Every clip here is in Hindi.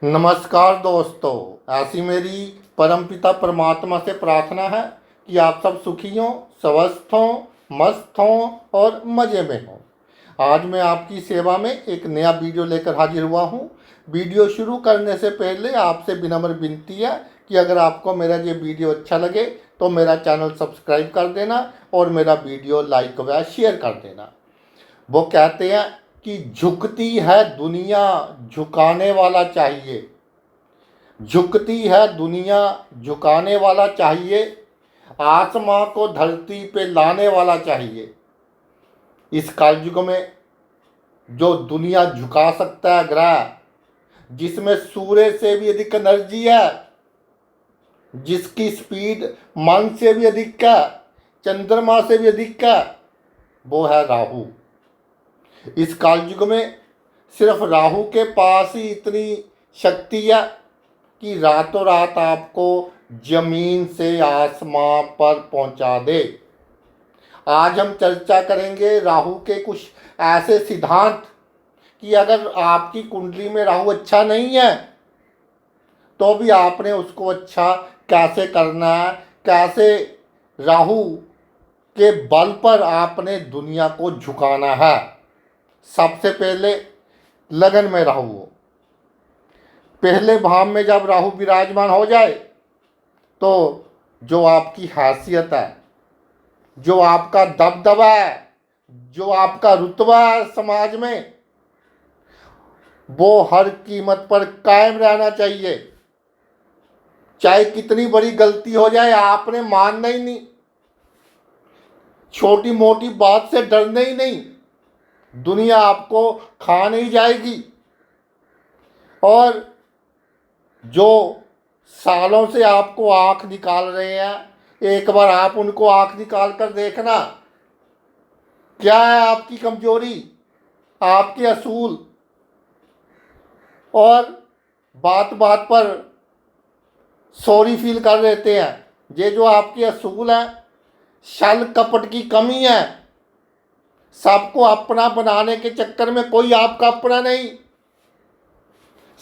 नमस्कार दोस्तों, ऐसी मेरी परमपिता परमात्मा से प्रार्थना है कि आप सब सुखी हों, स्वस्थ हों, मस्त हों और मज़े में हों। आज मैं आपकी सेवा में एक नया वीडियो लेकर हाजिर हुआ हूं। वीडियो शुरू करने से पहले आपसे विनम्र विनती है कि अगर आपको मेरा ये वीडियो अच्छा लगे तो मेरा चैनल सब्सक्राइब कर देना और मेरा वीडियो लाइक व शेयर कर देना। वो कहते हैं कि झुकती है दुनिया, झुकाने वाला चाहिए। झुकती है दुनिया, झुकाने वाला चाहिए। आसमां को धरती पे लाने वाला चाहिए। इस कलयुग में जो दुनिया झुका सकता है ग्रह, जिसमें सूर्य से भी अधिक एनर्जी है, जिसकी स्पीड मन से भी अधिक है, चंद्रमा से भी अधिक है, वो है राहु। इस कलयुग में सिर्फ राहु के पास ही इतनी शक्ति है कि रातों रात आपको जमीन से आसमां पर पहुंचा दे। आज हम चर्चा करेंगे राहु के कुछ ऐसे सिद्धांत कि अगर आपकी कुंडली में राहु अच्छा नहीं है तो भी आपने उसको अच्छा कैसे करना है, कैसे राहु के बल पर आपने दुनिया को झुकाना है। सबसे पहले लगन में राहु हो। पहले भाव में जब राहु विराजमान हो जाए तो जो आपकी हैसियत है, जो आपका दबदबा है, जो आपका रुतबा है समाज में, वो हर कीमत पर कायम रहना चाहिए। चाहे कितनी बड़ी गलती हो जाए आपने मानना ही नहीं, छोटी मोटी बात से डरना ही नहीं। दुनिया आपको खा नहीं जाएगी। और जो सालों से आपको आंख निकाल रहे हैं, एक बार आप उनको आंख निकाल कर देखना, क्या है आपकी कमजोरी, आपके असूल। और बात बात पर सॉरी फील कर लेते हैं। ये जो आपके असूल हैं, छल कपट की कमी है। सबको अपना बनाने के चक्कर में कोई आपका अपना नहीं।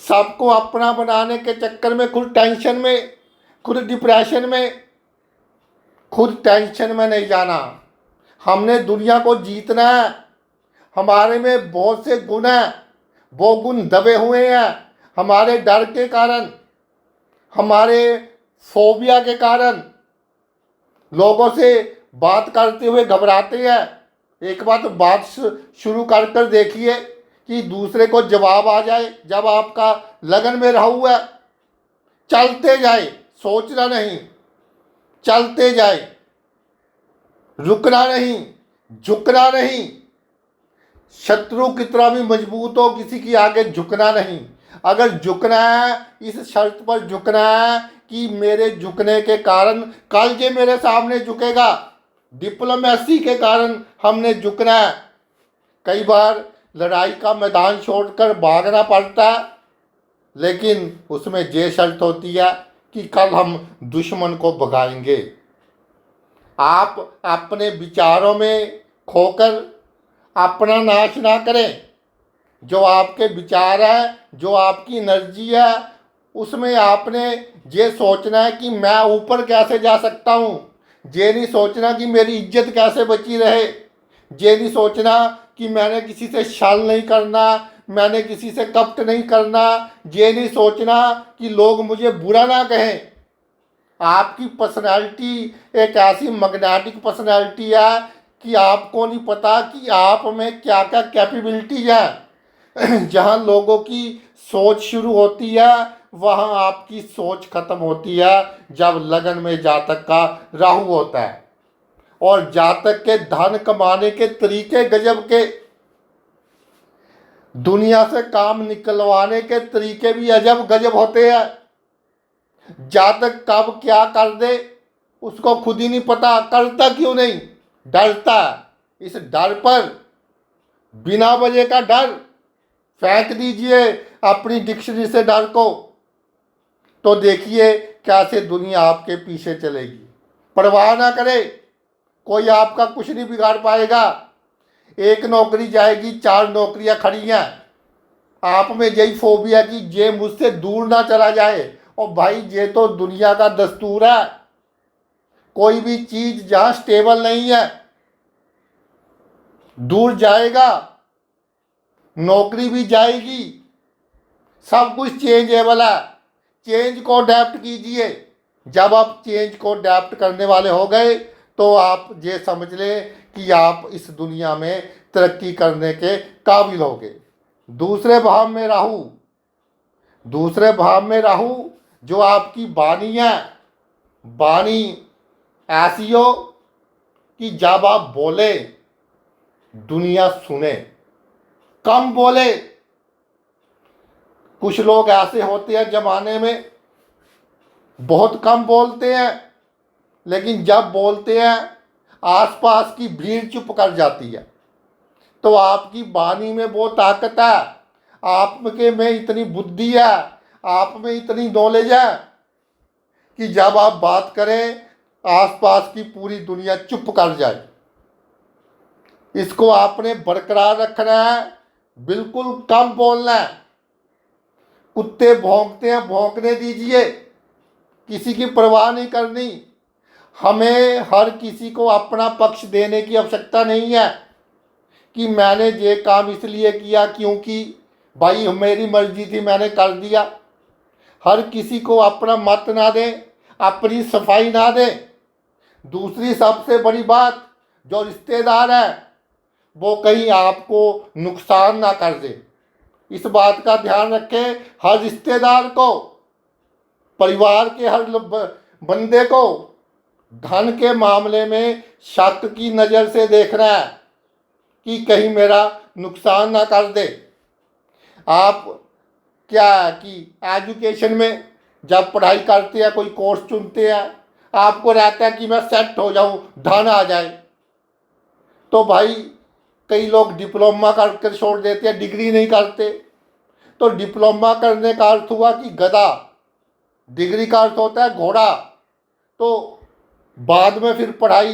सबको अपना बनाने के चक्कर में खुद टेंशन में, खुद डिप्रेशन में, खुद टेंशन में नहीं जाना। हमने दुनिया को जीतना है। हमारे में बहुत से गुण हैं, वो गुण दबे हुए हैं हमारे डर के कारण, हमारे फोबिया के कारण। लोगों से बात करते हुए घबराते हैं। एक बात शुरू कर देखिए कि दूसरे को जवाब आ जाए। जब आपका लगन में राहु है, चलते जाए, सोचना नहीं, चलते जाए, रुकना नहीं, झुकना नहीं। शत्रु कितना भी मजबूत हो, किसी की आगे झुकना नहीं। अगर झुकना है, इस शर्त पर झुकना है कि मेरे झुकने के कारण कल ये मेरे सामने झुकेगा। डिप्लोमेसी के कारण हमने झुकना है। कई बार लड़ाई का मैदान छोड़कर भागना पड़ता है, लेकिन उसमें ये शर्त होती है कि कल हम दुश्मन को भगाएंगे। आप अपने विचारों में खोकर अपना नाश ना करें। जो आपके विचार है, जो आपकी एनर्जी है, उसमें आपने ये सोचना है कि मैं ऊपर कैसे जा सकता हूँ। ये नहीं सोचना कि मेरी इज्जत कैसे बची रहे। ये नहीं सोचना कि मैंने किसी से छल नहीं करना, मैंने किसी से कपट नहीं करना। ये नहीं सोचना कि लोग मुझे बुरा ना कहें। आपकी पर्सनालिटी एक ऐसी मैग्नेटिक पर्सनालिटी है कि आपको नहीं पता कि आप में क्या क्या कैपेबिलिटी है। जहाँ लोगों की सोच शुरू होती है, वहाँ आपकी सोच खत्म होती है। जब लगन में जातक का राहु होता है, और जातक के धन कमाने के तरीके गजब के, दुनिया से काम निकलवाने के तरीके भी अजब गजब होते हैं। जातक कब क्या कर दे उसको खुद ही नहीं पता। करता क्यों नहीं, डरता। इस डर पर, बिना वजह का डर, फेंक दीजिए अपनी डिक्शनरी से डर को, तो देखिए कैसे दुनिया आपके पीछे चलेगी। परवाह ना करे, कोई आपका कुछ नहीं बिगाड़ पाएगा। एक नौकरी जाएगी, 4 नौकरियां खड़ी हैं। आप में यही फोबिया कि ये मुझसे दूर ना चला जाए। और भाई ये तो दुनिया का दस्तूर है, कोई भी चीज जहां स्टेबल नहीं है दूर जाएगा, नौकरी भी जाएगी, सब कुछ चेंजेबल है। चेंज को अडेप्ट कीजिए। जब आप चेंज को अडेप्ट करने वाले हो गए तो आप ये समझ लें कि आप इस दुनिया में तरक्की करने के काबिल हो गए। दूसरे भाव में राहु, दूसरे भाव में राहु जो आपकी वाणी है, वाणी ऐसी हो कि जब आप बोले दुनिया सुने, कम बोले। कुछ लोग ऐसे होते हैं जमाने में बहुत कम बोलते हैं, लेकिन जब बोलते हैं आसपास की भीड़ चुप कर जाती है। तो आपकी वाणी में वो ताकत है, आप में इतनी बुद्धि है, आप में इतनी नॉलेज है कि जब आप बात करें आसपास की पूरी दुनिया चुप कर जाए। इसको आपने बरकरार रखना है, बिल्कुल कम बोलना है। कुत्ते भौंकते हैं, भौंकने दीजिए, किसी की परवाह नहीं करनी। हमें हर किसी को अपना पक्ष देने की आवश्यकता नहीं है कि मैंने ये काम इसलिए किया क्योंकि भाई मेरी मर्जी थी मैंने कर दिया। हर किसी को अपना मत ना दें, अपनी सफाई ना दें। दूसरी सबसे बड़ी बात, जो रिश्तेदार है वो कहीं आपको नुकसान ना कर दे, इस बात का ध्यान रखें। हर रिश्तेदार को, परिवार के हर बंदे को धन के मामले में शक की नज़र से देखना है कि कहीं मेरा नुकसान ना कर दे। आप क्या कि एजुकेशन में जब पढ़ाई करते हैं, कोई कोर्स चुनते हैं, आपको रहता है कि मैं सेट हो जाऊं, धन आ जाए। तो भाई कई लोग डिप्लोमा करके छोड़ देते हैं, डिग्री नहीं करते। तो डिप्लोमा करने का अर्थ हुआ कि गधा, डिग्री का अर्थ होता है घोड़ा। तो बाद में फिर पढ़ाई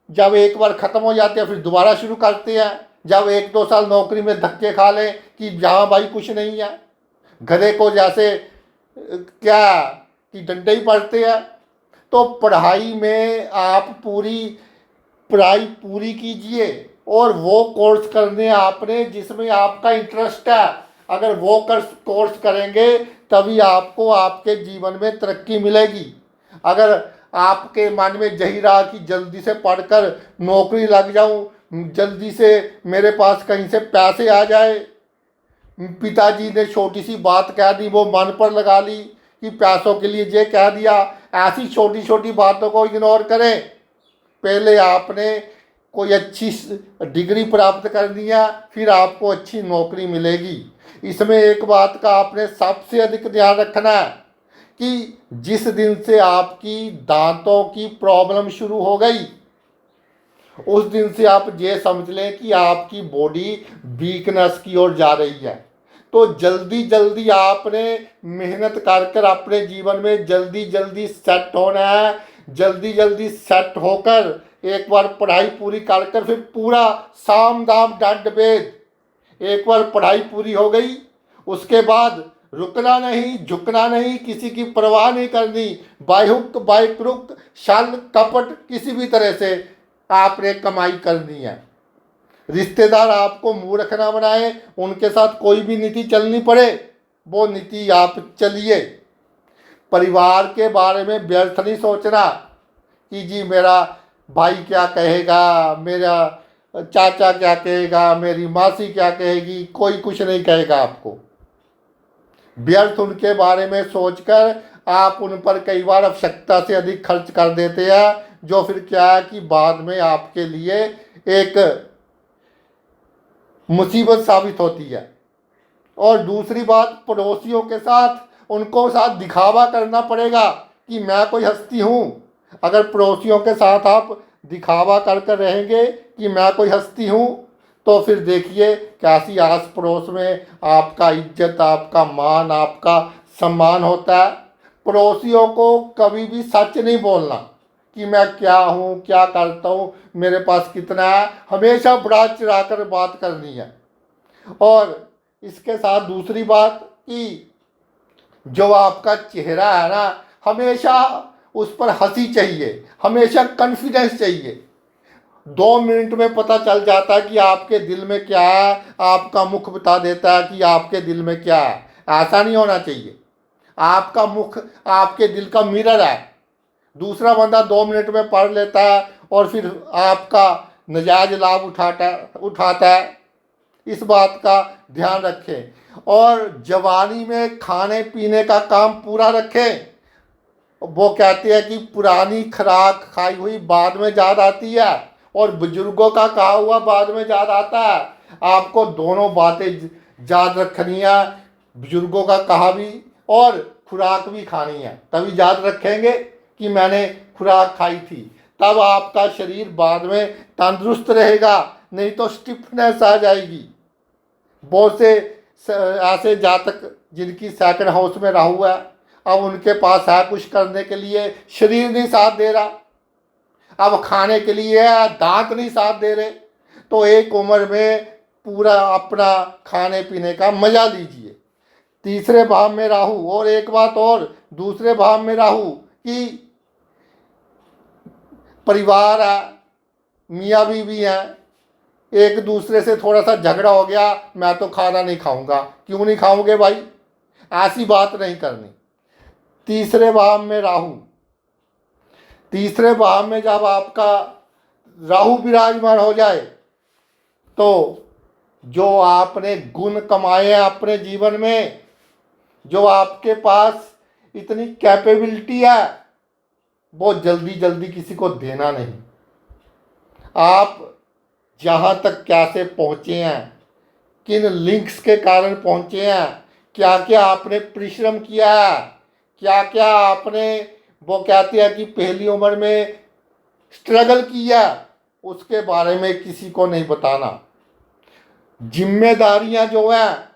जब एक बार ख़त्म हो जाती है फिर दोबारा शुरू करते हैं, जब 1-2 साल नौकरी में धक्के खा लें कि जहाँ भाई कुछ नहीं है। गधे को जैसे क्या कि डंडे ही पड़ते हैं। तो पढ़ाई में आप पूरी पढ़ाई पूरी कीजिए और वो कोर्स करने आपने जिसमें आपका इंटरेस्ट है। अगर वो कोर्स करेंगे तभी आपको आपके जीवन में तरक्की मिलेगी। अगर आपके मन में यही रहा कि जल्दी से पढ़कर नौकरी लग जाऊं, जल्दी से मेरे पास कहीं से पैसे आ जाए, पिताजी ने छोटी सी बात कह दी वो मन पर लगा ली कि पैसों के लिए ये कह दिया, ऐसी छोटी छोटी बातों को इग्नोर करें। पहले आपने कोई अच्छी डिग्री प्राप्त करनी है, फिर आपको अच्छी नौकरी मिलेगी। इसमें एक बात का आपने सबसे अधिक ध्यान रखना है कि जिस दिन से आपकी दांतों की प्रॉब्लम शुरू हो गई उस दिन से आप ये समझ लें कि आपकी बॉडी वीकनेस की ओर जा रही है। तो जल्दी जल्दी आपने मेहनत कर कर अपने जीवन में जल्दी जल्दी सेट होना है। जल्दी जल्दी सेट होकर एक बार पढ़ाई पूरी कर कर फिर पूरा साम दाम दंड भेद, एक बार पढ़ाई पूरी हो गई उसके बाद रुकना नहीं, झुकना नहीं, किसी की परवाह नहीं करनी। बाय हुक बाय क्रुक, छल कपट किसी भी तरह से आपने कमाई करनी है। रिश्तेदार आपको मूर्ख ना बनाए, उनके साथ कोई भी नीति चलनी पड़े वो नीति आप चलिए। परिवार के बारे में व्यर्थ नहीं सोचना कि जी मेरा भाई क्या कहेगा, मेरा चाचा क्या कहेगा, मेरी मासी क्या कहेगी, कोई कुछ नहीं कहेगा आपको। व्यर्थ उनके बारे में सोचकर आप उन पर कई बार आवश्यकता से अधिक खर्च कर देते हैं, जो फिर क्या है कि बाद में आपके लिए एक मुसीबत साबित होती है। और दूसरी बात, पड़ोसियों के साथ उनको साथ दिखावा करना पड़ेगा कि मैं कोई हस्ती हूँ। अगर पड़ोसियों के साथ आप दिखावा कर कर रहेंगे कि मैं कोई हस्ती हूँ तो फिर देखिए कैसी आस पड़ोस में आपका इज्जत, आपका मान, आपका सम्मान होता है। पड़ोसियों को कभी भी सच नहीं बोलना कि मैं क्या हूँ, क्या करता हूँ, मेरे पास कितना है। हमेशा बढ़ा चढ़ा कर बात करनी है। और इसके साथ दूसरी बात कि जो आपका चेहरा है ना, हमेशा उस पर हंसी चाहिए, हमेशा कॉन्फिडेंस चाहिए। 2 मिनट में पता चल जाता है कि आपके दिल में क्या है, आपका मुख बता देता है कि आपके दिल में क्या है। ऐसा नहीं होना चाहिए। आपका मुख आपके दिल का मिरर है। दूसरा बंदा 2 मिनट में पढ़ लेता है और फिर आपका नजायज लाभ उठाता है। इस बात का ध्यान रखें और जवानी में खाने पीने का काम पूरा रखें। वो कहते हैं कि पुरानी खुराक खाई हुई बाद में याद आती है और बुजुर्गों का कहा हुआ बाद में याद आता है। आपको दोनों बातें याद रखनी है, बुजुर्गों का कहा भी और खुराक भी खानी है। तभी याद रखेंगे कि मैंने खुराक खाई थी, तब आपका शरीर बाद में तंदुरुस्त रहेगा, नहीं तो स्टिफनेस आ जाएगी। बहुत से ऐसे जातक जिनकी सेकंड हाउस में राहु है, अब उनके पास है कुछ करने के लिए, शरीर नहीं साथ दे रहा, अब खाने के लिए दांत नहीं साथ दे रहे, तो एक उम्र में पूरा अपना खाने पीने का मजा लीजिए। तीसरे भाव में राहु, और एक बात और, दूसरे भाव में राहु कि परिवार है, मियाँ बीवी हैं, एक दूसरे से थोड़ा सा झगड़ा हो गया, मैं तो खाना नहीं खाऊंगा। क्यों नहीं खाओगे भाई? ऐसी बात नहीं करनी। तीसरे भाव में राहु, तीसरे भाव में जब आपका राहु विराजमान हो जाए तो जो आपने गुण कमाए हैं अपने जीवन में, जो आपके पास इतनी कैपेबिलिटी है, वो जल्दी जल्दी किसी को देना नहीं। आप जहाँ तक कैसे पहुँचे हैं, किन लिंक्स के कारण पहुँचे हैं, क्या क्या आपने परिश्रम किया है, क्या क्या आपने, वो कहते हैं कि पहली उम्र में स्ट्रगल किया, उसके बारे में किसी को नहीं बताना। जिम्मेदारियां जो हैं,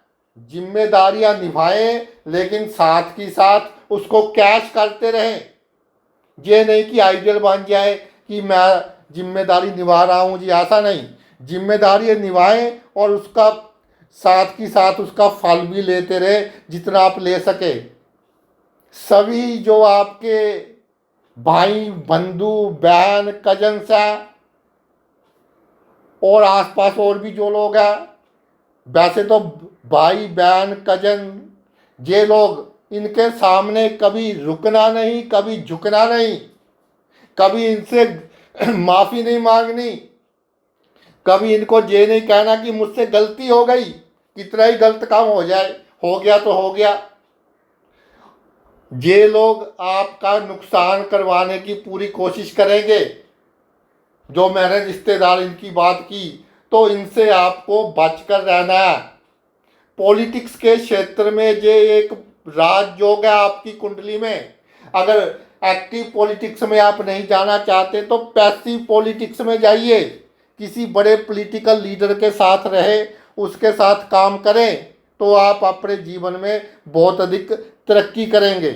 जिम्मेदारियां निभाएं, लेकिन साथ ही साथ उसको कैश करते रहें। ये नहीं कि आइडियल बन जाए कि मैं जिम्मेदारी निभा रहा हूँ जी, ऐसा नहीं। जिम्मेदारी निभाएं और उसका साथ ही साथ उसका फल भी लेते रहे जितना आप ले सके। सभी जो आपके भाई बंधु बहन कजन्स हैं और आसपास और भी जो लोग हैं, वैसे तो भाई बहन कजन ये लोग, इनके सामने कभी रुकना नहीं, कभी झुकना नहीं, कभी इनसे माफ़ी नहीं मांगनी, कभी इनको ये नहीं कहना कि मुझसे गलती हो गई, कितना ही गलत काम हो जाए, हो गया तो हो गया। ये लोग आपका नुकसान करवाने की पूरी कोशिश करेंगे। जो मैंने रिश्तेदार इनकी बात की, तो इनसे आपको बचकर रहना है। पॉलिटिक्स के क्षेत्र में ये एक राजयोग है आपकी कुंडली में। अगर एक्टिव पॉलिटिक्स में आप नहीं जाना चाहते तो पैसिव पॉलिटिक्स में जाइए, किसी बड़े पॉलिटिकल लीडर के साथ रहे, उसके साथ काम करें, तो आप अपने जीवन में बहुत अधिक तरक्की करेंगे।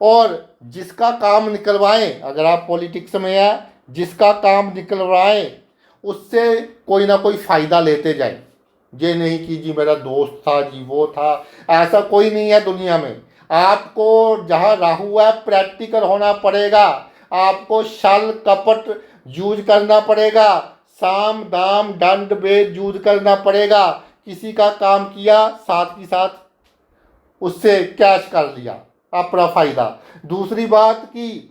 और जिसका काम निकलवाएं, अगर आप पॉलिटिक्स में हैं, जिसका काम निकलवाएं उससे कोई ना कोई फ़ायदा लेते जाएं। ये नहीं कि जी मेरा दोस्त था जी, वो था, ऐसा कोई नहीं है दुनिया में। आपको जहाँ राहु है प्रैक्टिकल होना पड़ेगा, आपको छल कपट यूज करना पड़ेगा, साम दाम दंड भेद यूज करना पड़ेगा। किसी का काम किया, साथ ही साथ उससे कैश कर लिया, अपना फायदा। दूसरी बात कि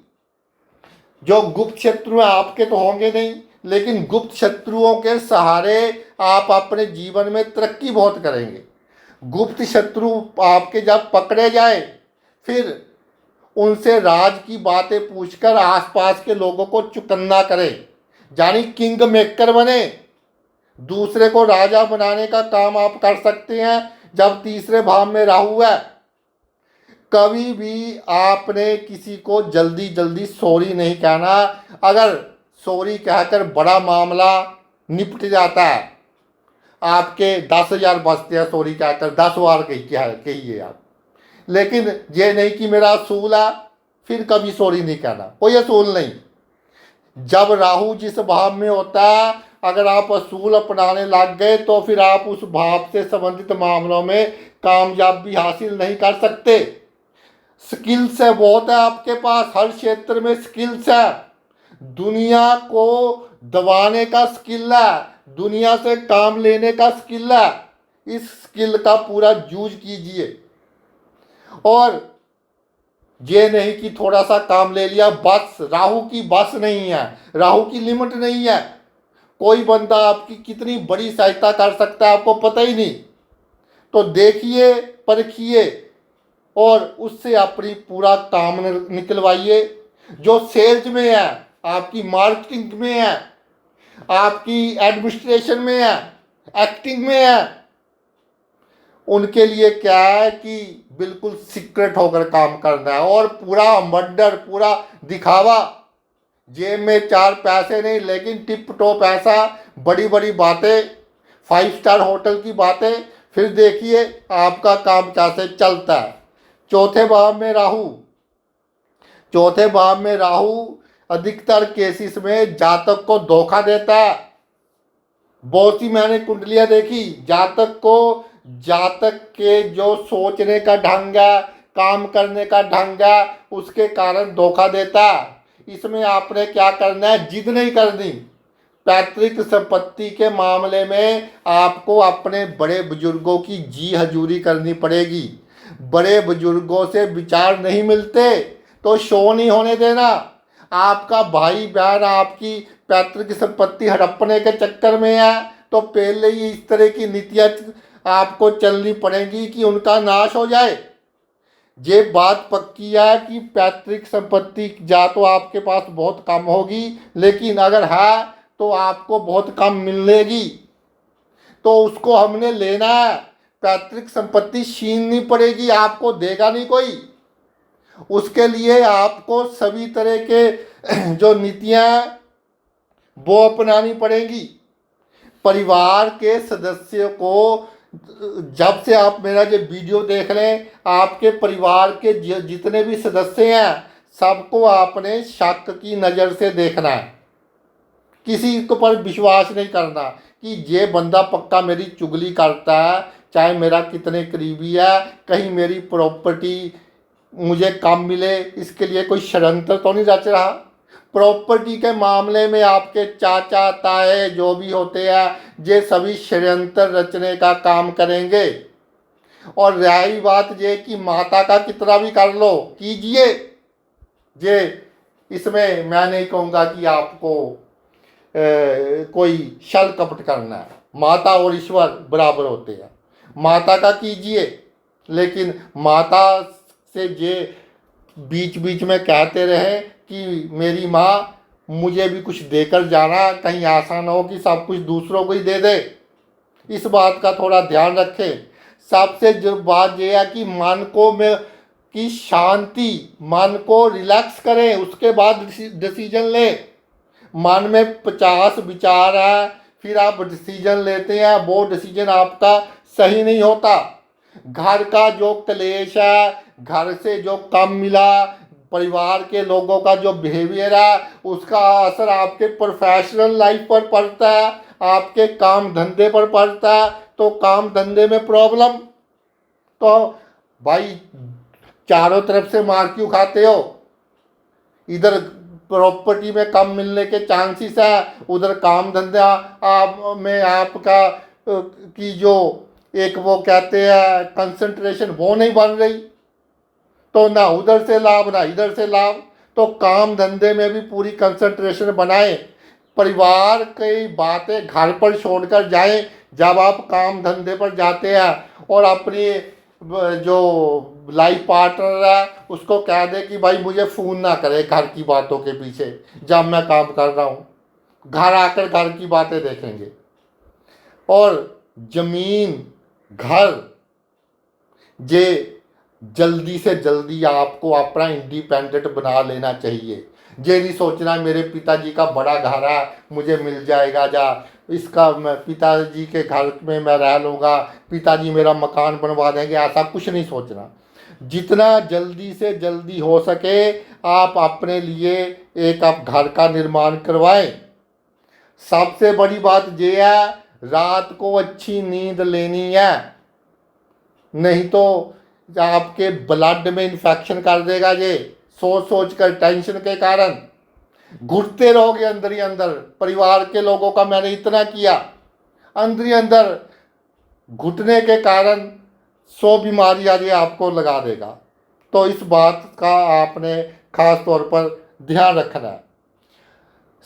जो गुप्त शत्रु आपके तो होंगे नहीं, लेकिन गुप्त शत्रुओं के सहारे आप अपने जीवन में तरक्की बहुत करेंगे। गुप्त शत्रु आपके जब पकड़े जाए, फिर उनसे राज की बातें पूछकर आसपास के लोगों को चुकन्ना करें, यानी किंग मेकर बने। दूसरे को राजा बनाने का काम आप कर सकते हैं जब तीसरे भाव में राहु है। कभी भी आपने किसी को जल्दी जल्दी सॉरी नहीं कहना। अगर सॉरी कहकर बड़ा मामला निपट जाता है, आपके 10,000 बचते हैं सॉरी कहकर, 10 बार कहिए आप। लेकिन ये नहीं कि मेरा असूल है फिर कभी सॉरी नहीं कहना, कोई असूल नहीं। जब राहु जिस भाव में होता है अगर आप असूल अपनाने लग गए तो फिर आप उस भाव से संबंधित मामलों में कामयाबी हासिल नहीं कर सकते। स्किल्स है बहुत है आपके पास, हर क्षेत्र में स्किल्स है। दुनिया को दबाने का स्किल है, दुनिया से काम लेने का स्किल है। इस स्किल का पूरा यूज कीजिए। और ये नहीं कि थोड़ा सा काम ले लिया बस। राहु की बस नहीं है, राहु की लिमिट नहीं है। कोई बंदा आपकी कितनी बड़ी सहायता कर सकता है आपको पता ही नहीं। तो देखिए, परखिए और उससे अपनी पूरा काम निकलवाइए। जो सेल्स में है, आपकी मार्केटिंग में है, आपकी एडमिनिस्ट्रेशन में है, एक्टिंग में है, उनके लिए क्या है कि बिल्कुल सीक्रेट होकर काम करना है। और पूरा मर्डर, पूरा दिखावा, जेब में 4 पैसे नहीं लेकिन टिप टॉप ऐसा, बड़ी बड़ी बातें, 5 स्टार होटल की बातें। फिर देखिए आपका काम कैसे चलता है। चौथे भाव में राहु, चौथे भाव में राहु अधिकतर केसेस में जातक को धोखा देता है। बहुत सी मैंने कुंडलियां देखी, जातक को, जातक के जो सोचने का ढंग है, काम करने का ढंग है, उसके कारण धोखा देता है। इसमें आपने क्या करना है, जिद नहीं करनी। पैतृक संपत्ति के मामले में आपको अपने बड़े बुजुर्गों की जी हजूरी करनी पड़ेगी। बड़े बुजुर्गों से विचार नहीं मिलते तो शो नहीं होने देना। आपका भाई बहन आपकी पैतृक संपत्ति हड़पने के चक्कर में है तो पहले ही इस तरह की नीतियाँ आपको चलनी पड़ेगी कि उनका नाश हो जाए। ये बात पक्की है कि पैतृक संपत्ति या तो आपके पास बहुत कम होगी, लेकिन अगर है तो आपको बहुत कम मिलेगी। तो उसको हमने लेना है। पैतृक संपत्ति छीननी पड़ेगी, आपको देगा नहीं कोई। उसके लिए आपको सभी तरह के जो नीतियाँ वो अपनानी पड़ेंगी। परिवार के सदस्यों को, जब से आप मेरा ये वीडियो देख लें, आपके परिवार के जितने भी सदस्य हैं सबको आपने शक की नज़र से देखना है। किसी के पर विश्वास नहीं करना कि ये बंदा पक्का मेरी चुगली करता है, चाहे मेरा कितने करीबी है, कहीं मेरी प्रॉपर्टी मुझे कम मिले, इसके लिए कोई षड्यंत्र तो नहीं रच रहा। प्रॉपर्टी के मामले में आपके चाचा ताए जो भी होते हैं ये सभी षड्यंत्र रचने का काम करेंगे। और रही बात ये कि माता का कितना भी कर लो कीजिए, ये इसमें मैं नहीं कहूँगा कि आपको कोई छल कपट करना है। माता और ईश्वर बराबर होते हैं। माता का कीजिए, लेकिन माता से ये बीच बीच में कहते रहे कि मेरी माँ मुझे भी कुछ देकर जाना, कहीं ऐसा ना हो कि सब कुछ दूसरों को ही दे दे। इस बात का थोड़ा ध्यान रखें। सबसे जो बात यह है कि मन को में की शांति, मन को रिलैक्स करें, उसके बाद डिसीजन लें। मन में 50 विचार है, फिर आप डिसीजन लेते हैं, वो डिसीजन आपका सही नहीं होता। घर का जो क्लेश है, घर से जो कम मिला, परिवार के लोगों का जो बिहेवियर है, उसका असर आपके प्रोफेशनल लाइफ पर पड़ता है, आपके काम धंधे पर पड़ता है। तो काम धंधे में प्रॉब्लम, तो भाई चारों तरफ से मार क्यों खाते हो? इधर प्रॉपर्टी में कम मिलने के चांसेस है, उधर काम धंधा में आपका की जो एक वो कहते हैं कंसंट्रेशन वो नहीं बन रही, तो ना उधर से लाभ ना इधर से लाभ। तो काम धंधे में भी पूरी कंसंट्रेशन बनाएं। परिवार की बातें घर पर छोड़कर जाएं जब आप काम धंधे पर जाते हैं। और अपनी जो लाइफ पार्टनर है उसको कह दे कि भाई मुझे फ़ोन ना करे घर की बातों के पीछे जब मैं काम कर रहा हूँ, घर आकर घर की बातें देखेंगे। और ज़मीन घर ये जल्दी से जल्दी आपको अपना इंडिपेंडेंट बना लेना चाहिए। ये नहीं सोचना मेरे पिताजी का बड़ा घर है मुझे मिल जाएगा, जा इसका मैं पिताजी के घर में मैं रह लूँगा, पिताजी मेरा मकान बनवा देंगे, ऐसा कुछ नहीं सोचना। जितना जल्दी से जल्दी हो सके आप अपने लिए एक आप घर का निर्माण करवाएं। सबसे बड़ी बात ये है, रात को अच्छी नींद लेनी है, नहीं तो आपके ब्लड में इन्फेक्शन कर देगा। ये सोच सोच कर टेंशन के कारण घुटते रहोगे अंदर ही अंदर। परिवार के लोगों का मैंने इतना किया, अंदर ही अंदर घुटने के कारण 100 बीमारी आज ये आपको लगा देगा। तो इस बात का आपने खास तौर पर ध्यान रखना है।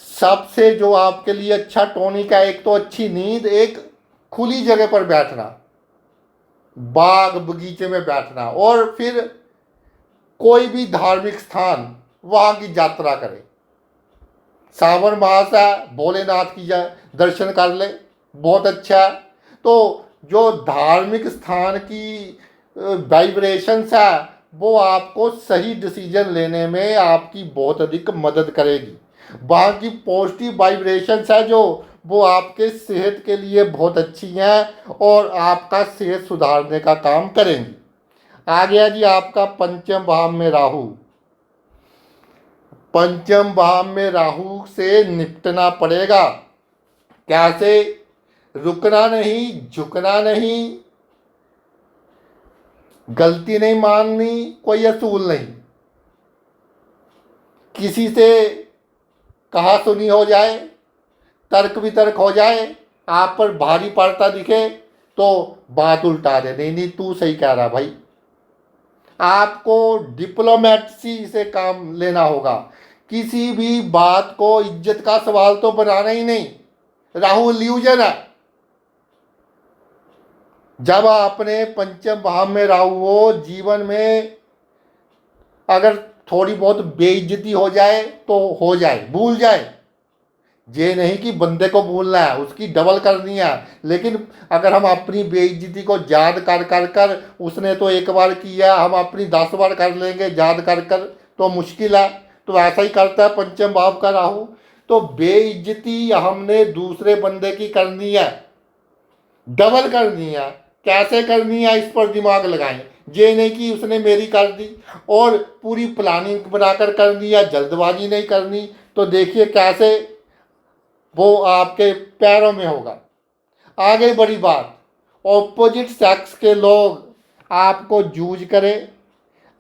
सबसे जो आपके लिए अच्छा टॉनिक है, एक तो अच्छी नींद, एक खुली जगह पर बैठना, बाग बगीचे में बैठना, और फिर कोई भी धार्मिक स्थान वहाँ की यात्रा करें। सावन मास है, भोलेनाथ की दर्शन कर ले, बहुत अच्छा है। तो जो धार्मिक स्थान की वाइब्रेशंस है वो आपको सही डिसीजन लेने में आपकी बहुत अधिक मदद करेगी। वहाँ की पॉजिटिव वाइब्रेशंस है जो वो आपके सेहत के लिए बहुत अच्छी हैं और आपका सेहत सुधारने का काम करेंगी। आ गया जी आपका पंचम भाव में राहु। पंचम भाव में राहु से निपटना पड़ेगा। कैसे? रुकना नहीं, झुकना नहीं, गलती नहीं माननी, कोई असूल नहीं। किसी से कहा सुनी हो जाए, तर्क वितर्क हो जाए, आप पर भारी पड़ता दिखे तो बात उल्टा दे, नहीं नहीं तू सही कह रहा भाई। आपको डिप्लोमेसी से काम लेना होगा। किसी भी बात को इज्जत का सवाल तो बनाना ही नहीं। राहु इल्यूजन है। जब आपने पंचम भाव में राहु हो, जीवन में अगर थोड़ी बहुत बेइज्जती हो जाए तो हो जाए, भूल जाए। ये नहीं कि बंदे को भूलना है, उसकी डबल करनी है। लेकिन अगर हम अपनी बेइज्जती को याद कर कर कर, उसने तो एक बार किया, हम अपनी 10 बार कर लेंगे याद कर कर, तो मुश्किल है। तो ऐसा ही करता है पंचम भाव का राहु। तो बेइज्जती हमने दूसरे बंदे की करनी है, डबल करनी है। कैसे करनी है इस पर दिमाग लगाएं। ये नहीं कि उसने मेरी कर दी और पूरी प्लानिंग बनाकर करनी है, जल्दबाजी नहीं करनी। तो देखिए कैसे वो आपके पैरों में होगा। आगे बड़ी बात, ऑपोजिट सेक्स के लोग आपको जूझ करें,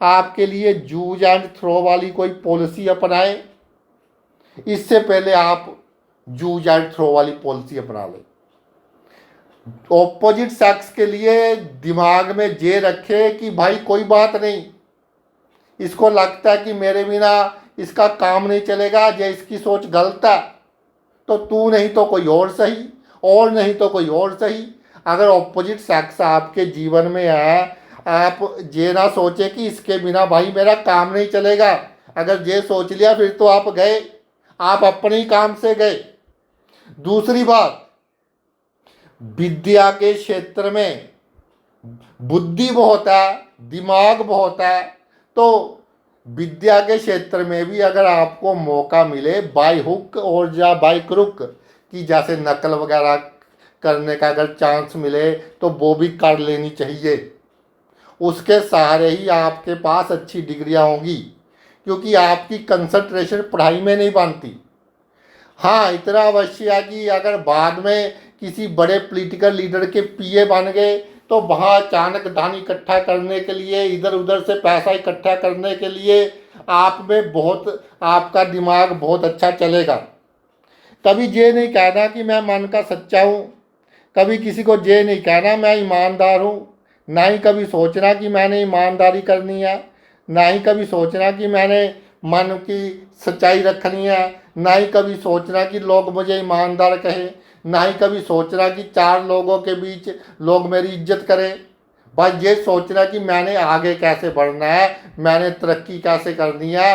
आपके लिए जूझ एंड थ्रो वाली कोई पॉलिसी अपनाएं। इससे पहले आप जूझ एंड थ्रो वाली पॉलिसी अपना लें। ऑपोजिट सेक्स के लिए दिमाग में ये रखे कि भाई कोई बात नहीं, इसको लगता है कि मेरे बिना इसका काम नहीं चलेगा, ये इसकी सोच गलत है, तो तू नहीं तो कोई और सही, और नहीं तो कोई और सही। अगर ऑपोजिट सेक्स आपके जीवन में है, आप ये ना सोचे कि इसके बिना भाई मेरा काम नहीं चलेगा। अगर ये सोच लिया फिर तो आप गए, आप अपने ही काम से गए। दूसरी बात, विद्या के क्षेत्र में बुद्धि बहुत है, दिमाग बहुत है। तो विद्या के क्षेत्र में भी अगर आपको मौका मिले बाय हुक और या बाय क्रुक की, जैसे नकल वगैरह करने का अगर चांस मिले तो वो भी कर लेनी चाहिए। उसके सहारे ही आपके पास अच्छी डिग्रियां होंगी, क्योंकि आपकी कंसंट्रेशन पढ़ाई में नहीं बनती। हाँ, इतना अवश्य है कि अगर बाद में किसी बड़े पॉलिटिकल लीडर के पीए बन गए तो वहाँ अचानक धन इकट्ठा करने के लिए, इधर उधर से पैसा इकट्ठा करने के लिए आप में बहुत, आपका दिमाग बहुत अच्छा चलेगा। कभी ये नहीं कहना कि मैं मन का सच्चा हूँ, कभी किसी को ये नहीं कहना मैं ईमानदार हूँ, ना ही कभी सोचना कि मैंने ईमानदारी करनी है, ना ही कभी सोचना कि मैंने मन की सच्चाई रखनी है, ना ही कभी सोचना कि लोग मुझे ईमानदार कहें, ना ही कभी सोचना कि 4 लोगों के बीच लोग मेरी इज्जत करें। बस ये सोचना कि मैंने आगे कैसे बढ़ना है, मैंने तरक्की कैसे करनी है।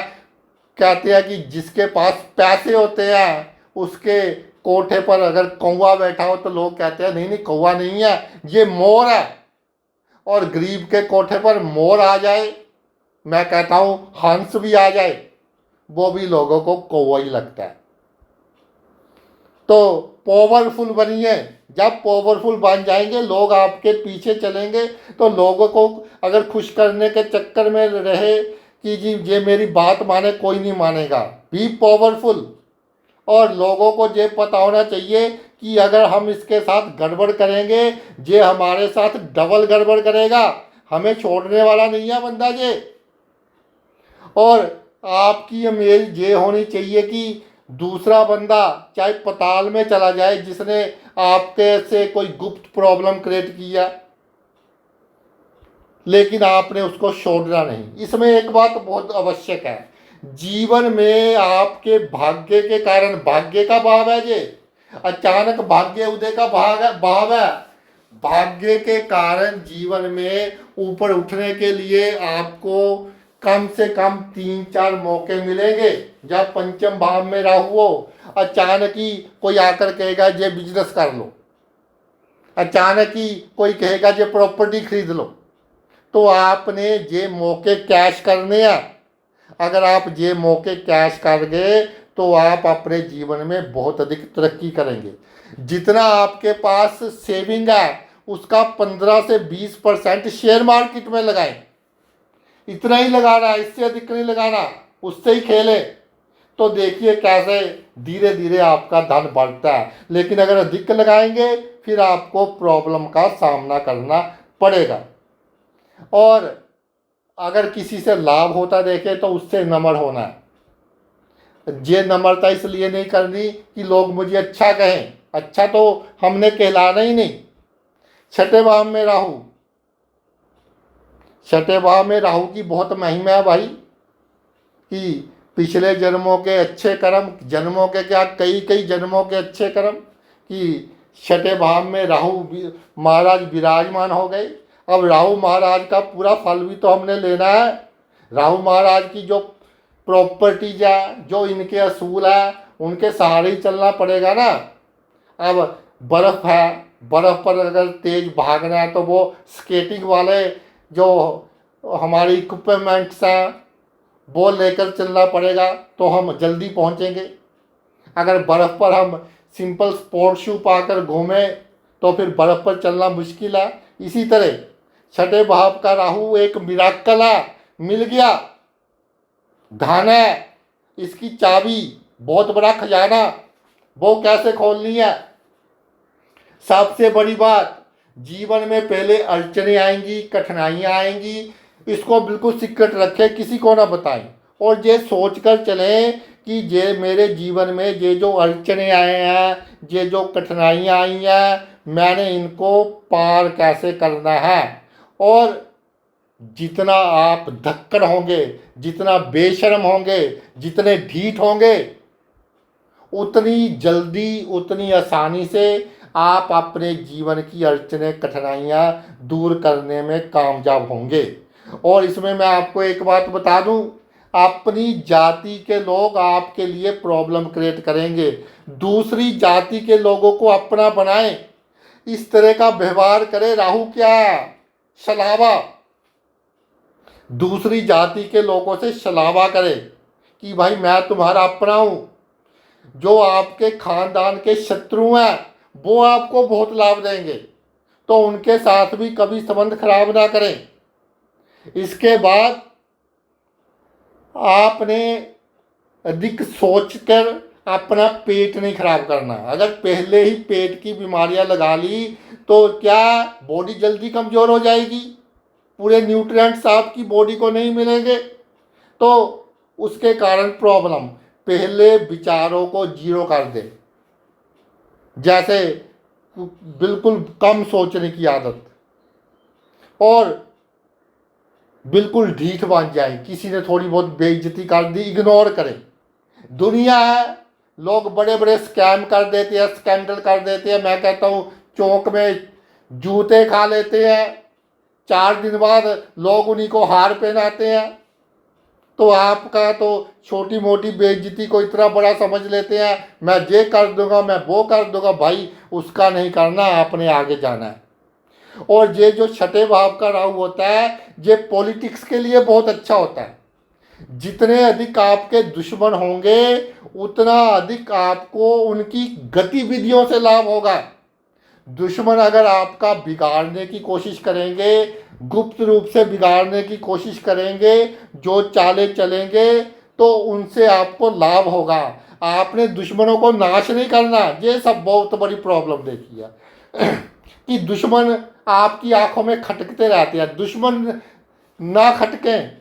कहते हैं कि जिसके पास पैसे होते हैं उसके कोठे पर अगर कौवा बैठा हो तो लोग कहते हैं नहीं नहीं कौवा नहीं है, ये मोर है। और गरीब के कोठे पर मोर आ जाए, मैं कहता हूँ हंस भी आ जाए, वो भी लोगों को कौवा ही लगता है। तो पावरफुल बनिए। जब पावरफुल बन जाएंगे लोग आपके पीछे चलेंगे। तो लोगों को अगर खुश करने के चक्कर में रहे कि जी ये मेरी बात माने, कोई नहीं मानेगा। बी पावरफुल, और लोगों को ये पता होना चाहिए कि अगर हम इसके साथ गड़बड़ करेंगे, ये हमारे साथ डबल गड़बड़ करेगा, हमें छोड़ने वाला नहीं है बंदा ये। और आपकी इमेज ये होनी चाहिए कि दूसरा बंदा चाहे पताल में चला जाए जिसने आपके से कोई गुप्त प्रॉब्लम क्रिएट किया, लेकिन आपने उसको छोड़ना नहीं। इसमें एक बात बहुत आवश्यक है, जीवन में आपके भाग्य के कारण, भाग्य का भाव है ये, अचानक भाग्य उदय का भाव है। भाग्य के कारण जीवन में ऊपर उठने के लिए आपको कम से कम 3-4 मौके मिलेंगे। जब पंचम भाव में राहु हो, अचानक ही कोई आकर कहेगा ये बिजनेस कर लो, अचानक ही कोई कहेगा ये प्रॉपर्टी खरीद लो, तो आपने ये मौके कैश करने हैं। अगर आप ये मौके कैश कर गए तो आप अपने जीवन में बहुत अधिक तरक्की करेंगे। जितना आपके पास सेविंग है उसका 15 से 20% शेयर मार्केट में लगाएं। इतना ही लगाना, इससे अधिक नहीं लगाना, उससे ही खेले। तो देखिए कैसे धीरे धीरे आपका धन बढ़ता है। लेकिन अगर अधिक लगाएंगे फिर आपको प्रॉब्लम का सामना करना पड़ेगा। और अगर किसी से लाभ होता देखे तो उससे नम्र होना है। ये नम्रता इसलिए नहीं करनी कि लोग मुझे अच्छा कहें, अच्छा तो हमने कहलाना ही नहीं। छठे भाव में राहु, छठे भाव में राहु की बहुत महिमा है भाई, कि पिछले जन्मों के अच्छे कर्म, जन्मों के क्या कई जन्मों के अच्छे कर्म, कि छठे भाव में राहु महाराज विराजमान हो गए। अब राहु महाराज का पूरा फल भी तो हमने लेना है। राहु महाराज की जो प्रॉपर्टीज है, जो इनके असूल है, उनके सहारे ही चलना पड़ेगा ना। अब बर्फ़ है, बर्फ़ पर अगर तेज भागना है तो वो स्केटिंग वाले जो हमारी इक्विपमेंट्स हैं वो लेकर चलना पड़ेगा, तो हम जल्दी पहुंचेंगे। अगर बर्फ़ पर हम सिंपल स्पोर्ट शू पाकर घूमें तो फिर बर्फ़ पर चलना मुश्किल है। इसी तरह छठे भाव का राहु एक मिराकल है, मिल गया, धन है, इसकी चाबी, बहुत बड़ा खजाना, वो कैसे खोलनी है। सबसे बड़ी बात, जीवन में पहले अड़चने आएंगी, कठिनाइयाँ आएंगी, इसको बिल्कुल सीक्रेट रखें, किसी को ना बताएं। और ये सोच कर चलें कि ये मेरे जीवन में ये जो अड़चने आए हैं, ये जो कठिनाइयाँ आई हैं, मैंने इनको पार कैसे करना है। और जितना आप धक्कड़ होंगे, जितना बेशर्म होंगे, जितने ढीठ होंगे, उतनी जल्दी, उतनी आसानी से आप अपने जीवन की अड़चने, कठिनाइयाँ दूर करने में कामयाब होंगे। और इसमें मैं आपको एक बात बता दूं, अपनी जाति के लोग आपके लिए प्रॉब्लम क्रिएट करेंगे। दूसरी जाति के लोगों को अपना बनाएं, इस तरह का व्यवहार करें। राहु क्या है? छलावा। दूसरी जाति के लोगों से छलावा करें कि भाई मैं तुम्हारा अपना हूँ। जो आपके खानदान के शत्रु हैं वो आपको बहुत लाभ देंगे, तो उनके साथ भी कभी संबंध खराब ना करें। इसके बाद आपने अधिक सोचकर अपना पेट नहीं खराब करना। अगर पहले ही पेट की बीमारियां लगा ली तो क्या बॉडी जल्दी कमज़ोर हो जाएगी, पूरे न्यूट्रिएंट्स आपकी बॉडी को नहीं मिलेंगे, तो उसके कारण प्रॉब्लम। पहले विचारों को जीरो कर दे, जैसे बिल्कुल कम सोचने की आदत, और बिल्कुल ढीठ बन जाए। किसी ने थोड़ी बहुत बेइज्जती कर दी, इग्नोर करें। दुनिया है, लोग बड़े बड़े स्कैम कर देते हैं, स्कैंडल कर देते हैं। मैं कहता हूँ चौक में जूते खा लेते हैं, 4 दिन बाद लोग उन्हीं को हार पहनाते हैं। तो आपका तो छोटी मोटी बेइज्जती को इतना बड़ा समझ लेते हैं, मैं ये कर दूंगा, मैं वो कर दूंगा। भाई उसका नहीं करना, आपने आगे जाना है। और ये जो छठे भाव का राहु होता है, ये पॉलिटिक्स के लिए बहुत अच्छा होता है। जितने अधिक आपके दुश्मन होंगे उतना अधिक आपको उनकी गतिविधियों से लाभ होगा। दुश्मन अगर आपका बिगाड़ने की कोशिश करेंगे, गुप्त रूप से बिगाड़ने की कोशिश करेंगे, जो चालें चलेंगे, तो उनसे आपको लाभ होगा। आपने दुश्मनों को नाश नहीं करना। ये सब बहुत बड़ी प्रॉब्लम देखी है कि दुश्मन आपकी आंखों में खटकते रहते हैं। दुश्मन ना खटकें,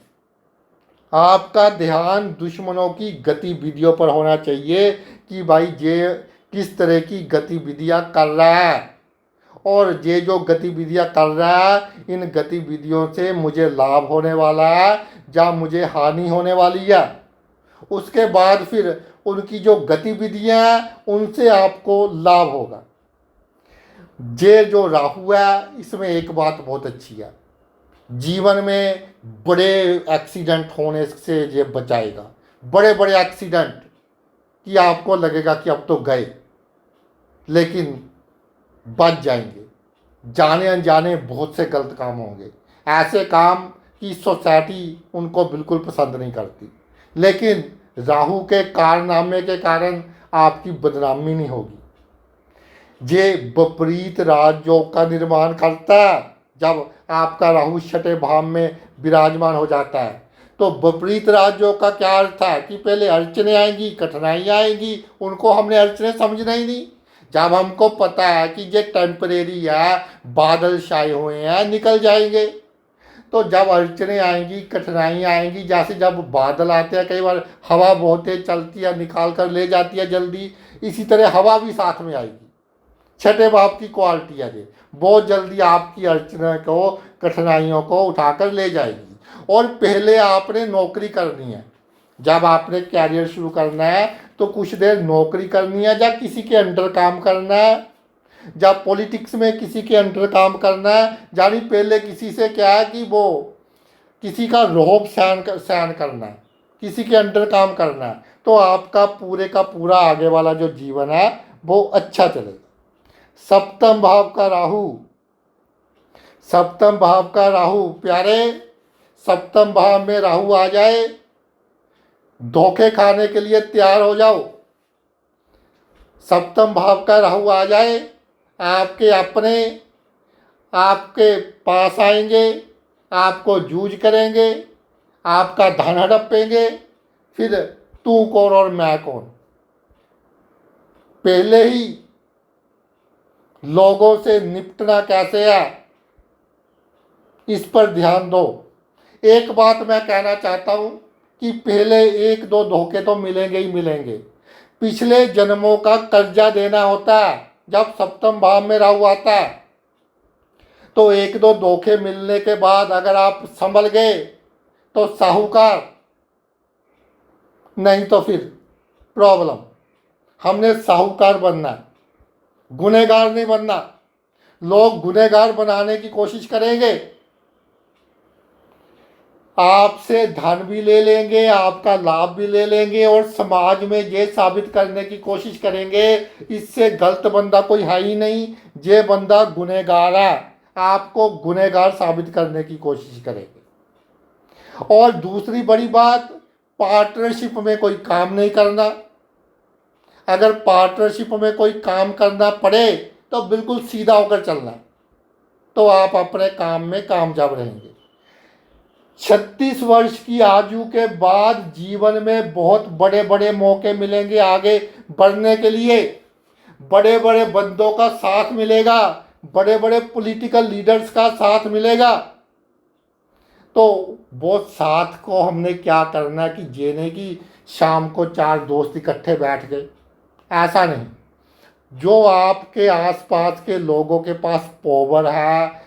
आपका ध्यान दुश्मनों की गतिविधियों पर होना चाहिए कि भाई ये किस तरह की गतिविधियां कर रहा है, और ये जो गतिविधियां कर रहा है इन गतिविधियों से मुझे लाभ होने वाला है या मुझे हानि होने वाली है। उसके बाद फिर उनकी जो गतिविधियां हैं उनसे आपको लाभ होगा। ये जो राहु है इसमें एक बात बहुत अच्छी है, जीवन में बड़े एक्सीडेंट होने से ये बचाएगा। बड़े बड़े एक्सीडेंट कि आपको लगेगा कि अब तो गए, लेकिन बच जाएंगे। जाने अनजाने बहुत से गलत काम होंगे, ऐसे काम कि सोसाइटी उनको बिल्कुल पसंद नहीं करती, लेकिन राहु के कारनामे के कारण आपकी बदनामी नहीं होगी। ये विपरीत राजयोग का निर्माण करता है। जब आपका राहु छठे भाव में विराजमान हो जाता है तो विपरीत राजयोग का क्या अर्थ है कि पहले अड़चने आएंगी, कठिनाइयाँ आएंगी, उनको हमने अड़चने समझना ही नहीं। जब हमको पता है कि ये टेम्परेरी है, बादल छाए हुए हैं, निकल जाएंगे, तो जब अड़चने आएंगी, कठिनाइयाँ आएंगी, जैसे जब बादल आते हैं कई बार हवा बहुत तेज चलती है, निकाल कर ले जाती है जल्दी, इसी तरह हवा भी साथ में आएगी। छठे भाव की क्वालिटी है ये, बहुत जल्दी आपकी अड़चने को, कठिनाइयों को उठाकर ले जाएगी। और पहले आपने नौकरी करनी है, जब आपने कैरियर शुरू करना है तो कुछ देर नौकरी करनी है, या किसी के अंडर काम करना है, जब पॉलिटिक्स में किसी के अंडर काम करना है, यानी पहले किसी से क्या है कि वो किसी का रोब सहन करना है, किसी के अंडर काम करना है, तो आपका पूरे का पूरा आगे वाला जो जीवन है वो अच्छा चलेगा। सप्तम भाव का राहु, सप्तम भाव का राहु प्यारे, सप्तम भाव में राहु आ जाए, धोखे खाने के लिए तैयार हो जाओ। सप्तम भाव का राहु आ जाए, आपके अपने आपके पास आएंगे, आपको जूझ करेंगे, आपका धन हड़पेंगे, फिर तू कौन और मैं कौन। पहले ही लोगों से निपटना कैसे है इस पर ध्यान दो। एक बात मैं कहना चाहता हूँ कि पहले एक दो धोखे तो मिलेंगे ही मिलेंगे। पिछले जन्मों का कर्जा देना होता है। जब सप्तम भाव में राहु आता है तो एक दो धोखे मिलने के बाद अगर आप संभल गए तो साहूकार, नहीं तो फिर प्रॉब्लम। हमने साहूकार बनना है, गुनहगार नहीं बनना। लोग गुनहगार बनाने की कोशिश करेंगे, आपसे धन भी ले लेंगे, आपका लाभ भी ले लेंगे, और समाज में ये साबित करने की कोशिश करेंगे इससे गलत बंदा कोई है ही नहीं, ये बंदा गुनहगार है। आपको गुनहगार साबित करने की कोशिश करेंगे। और दूसरी बड़ी बात, पार्टनरशिप में कोई काम नहीं करना। अगर पार्टनरशिप में कोई काम करना पड़े तो बिल्कुल सीधा होकर चलना, तो आप अपने काम में कामयाब रहेंगे। 36 वर्ष की आयु के बाद जीवन में बहुत बड़े बड़े मौके मिलेंगे आगे बढ़ने के लिए। बड़े बड़े बंदों का साथ मिलेगा, बड़े बड़े पॉलिटिकल लीडर्स का साथ मिलेगा। तो वो साथ को हमने क्या करना कि जेने की शाम को 4 दोस्त इकट्ठे बैठ गए, ऐसा नहीं। जो आपके आसपास के लोगों के पास पावर है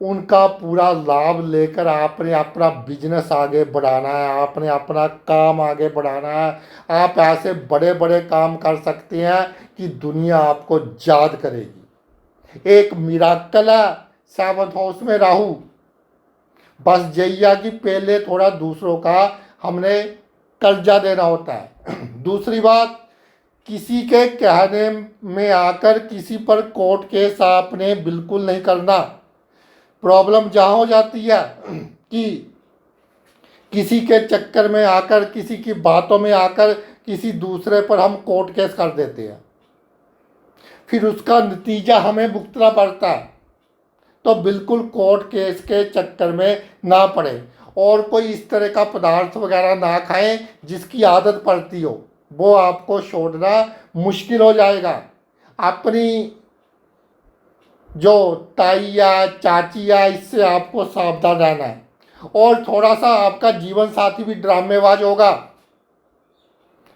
उनका पूरा लाभ लेकर आपने अपना बिजनेस आगे बढ़ाना है, आपने अपना काम आगे बढ़ाना है। आप ऐसे बड़े बड़े काम कर सकते हैं कि दुनिया आपको याद करेगी। एक मिराकल है 7th हाउस में राहु। बस यही है कि पहले थोड़ा दूसरों का हमने कर्जा देना होता है। दूसरी बात, किसी के कहने में आकर किसी पर कोर्ट केस आपने बिल्कुल नहीं करना। प्रॉब्लम जहाँ हो जाती है कि किसी के चक्कर में आकर, किसी की बातों में आकर किसी दूसरे पर हम कोर्ट केस कर देते हैं, फिर उसका नतीजा हमें भुगतना पड़ता है। तो बिल्कुल कोर्ट केस के चक्कर में ना पड़े, और कोई इस तरह का पदार्थ वगैरह ना खाएं जिसकी आदत पड़ती हो। वो आपको छोड़ना मुश्किल हो जाएगा। अपनी जो ताई या चाची या इससे आपको सावधान रहना है। और थोड़ा सा आपका जीवन साथी भी ड्रामेबाज होगा।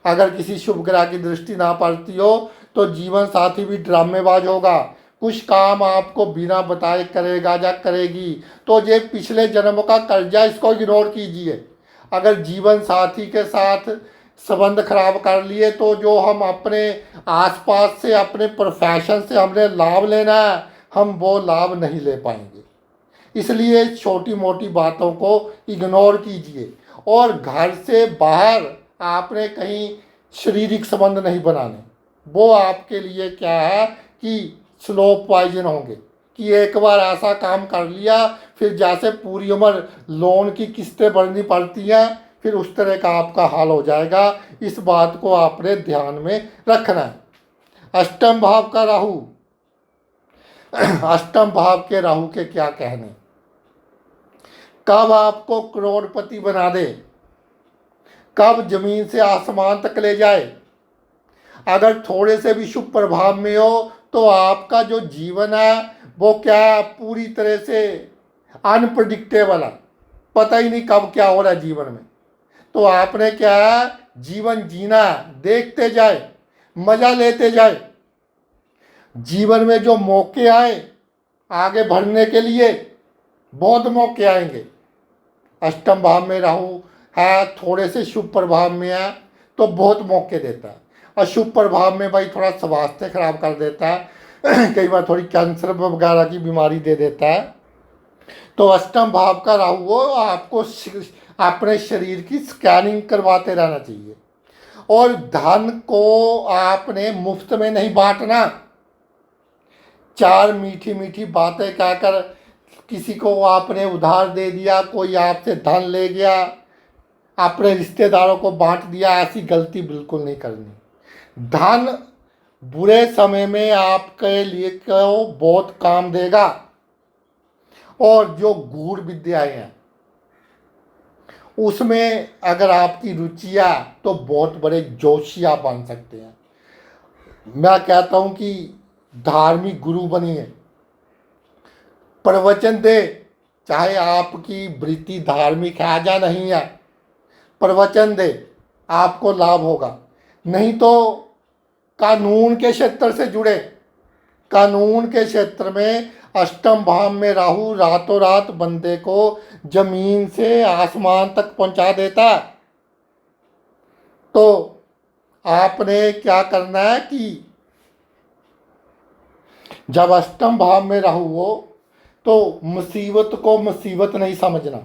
अगर किसी शुभ ग्रह की दृष्टि ना पड़ती हो तो जीवन साथी भी ड्रामेबाज होगा। कुछ काम आपको बिना बताए करेगा या करेगी। तो ये पिछले जन्म का कर्जा, इसको इग्नोर कीजिए। अगर जीवन साथी के साथ संबंध खराब कर लिए तो जो हम अपने आसपास से, अपने प्रोफेशन से हमने लाभ लेना है, हम वो लाभ नहीं ले पाएंगे। इसलिए छोटी मोटी बातों को इग्नोर कीजिए। और घर से बाहर आपने कहीं शारीरिक संबंध नहीं बनाने। वो आपके लिए क्या है कि स्लो पॉइजन होंगे, कि एक बार ऐसा काम कर लिया फिर जैसे पूरी उम्र लोन की किस्तें भरनी पड़ती हैं, फिर उस तरह का आपका हाल हो जाएगा। इस बात को आपने ध्यान में रखना है। अष्टम भाव का राहु, अष्टम भाव के राहु के क्या कहने, कब आपको करोड़पति बना दे, कब जमीन से आसमान तक ले जाए। अगर थोड़े से भी शुभ प्रभाव में हो तो आपका जो जीवन है वो क्या पूरी तरह से अनप्रडिक्टेबल है। पता ही नहीं कब क्या हो रहा है जीवन में। तो आपने क्या है, जीवन जीना है, देखते जाए, मजा लेते जाए। जीवन में जो मौके आए आगे बढ़ने के लिए, बहुत मौके आएंगे। अष्टम भाव में राहु है, थोड़े से शुभ प्रभाव में है तो बहुत मौके देता है। अशुभ प्रभाव में भाई थोड़ा स्वास्थ्य खराब कर देता है कई बार थोड़ी कैंसर वगैरह की बीमारी दे देता है। तो अष्टम भाव का राहु वो आपको अपने शरीर की स्कैनिंग करवाते रहना चाहिए। और धन को आपने मुफ्त में नहीं बांटना। चार मीठी मीठी बातें कहकर किसी को आपने उधार दे दिया, कोई आपसे धन ले गया, अपने रिश्तेदारों को बांट दिया, ऐसी गलती बिल्कुल नहीं करनी। धन बुरे समय में आपके लिए को बहुत काम देगा। और जो गूढ़ विद्याएं हैं उसमें अगर आपकी रुचि है तो बहुत बड़े जोशिया बन सकते हैं। मैं कहता हूं कि धार्मिक गुरु बनिए, प्रवचन दे, चाहे आपकी वृत्ति धार्मिक है या नहीं है, प्रवचन दे, आपको लाभ होगा। नहीं तो कानून के क्षेत्र से जुड़े। कानून के क्षेत्र में अष्टम भाव में राहु रातों रात बंदे को जमीन से आसमान तक पहुंचा देता है। तो आपने क्या करना है कि जब अष्टम भाव में राहु हो तो मुसीबत को मुसीबत नहीं समझना।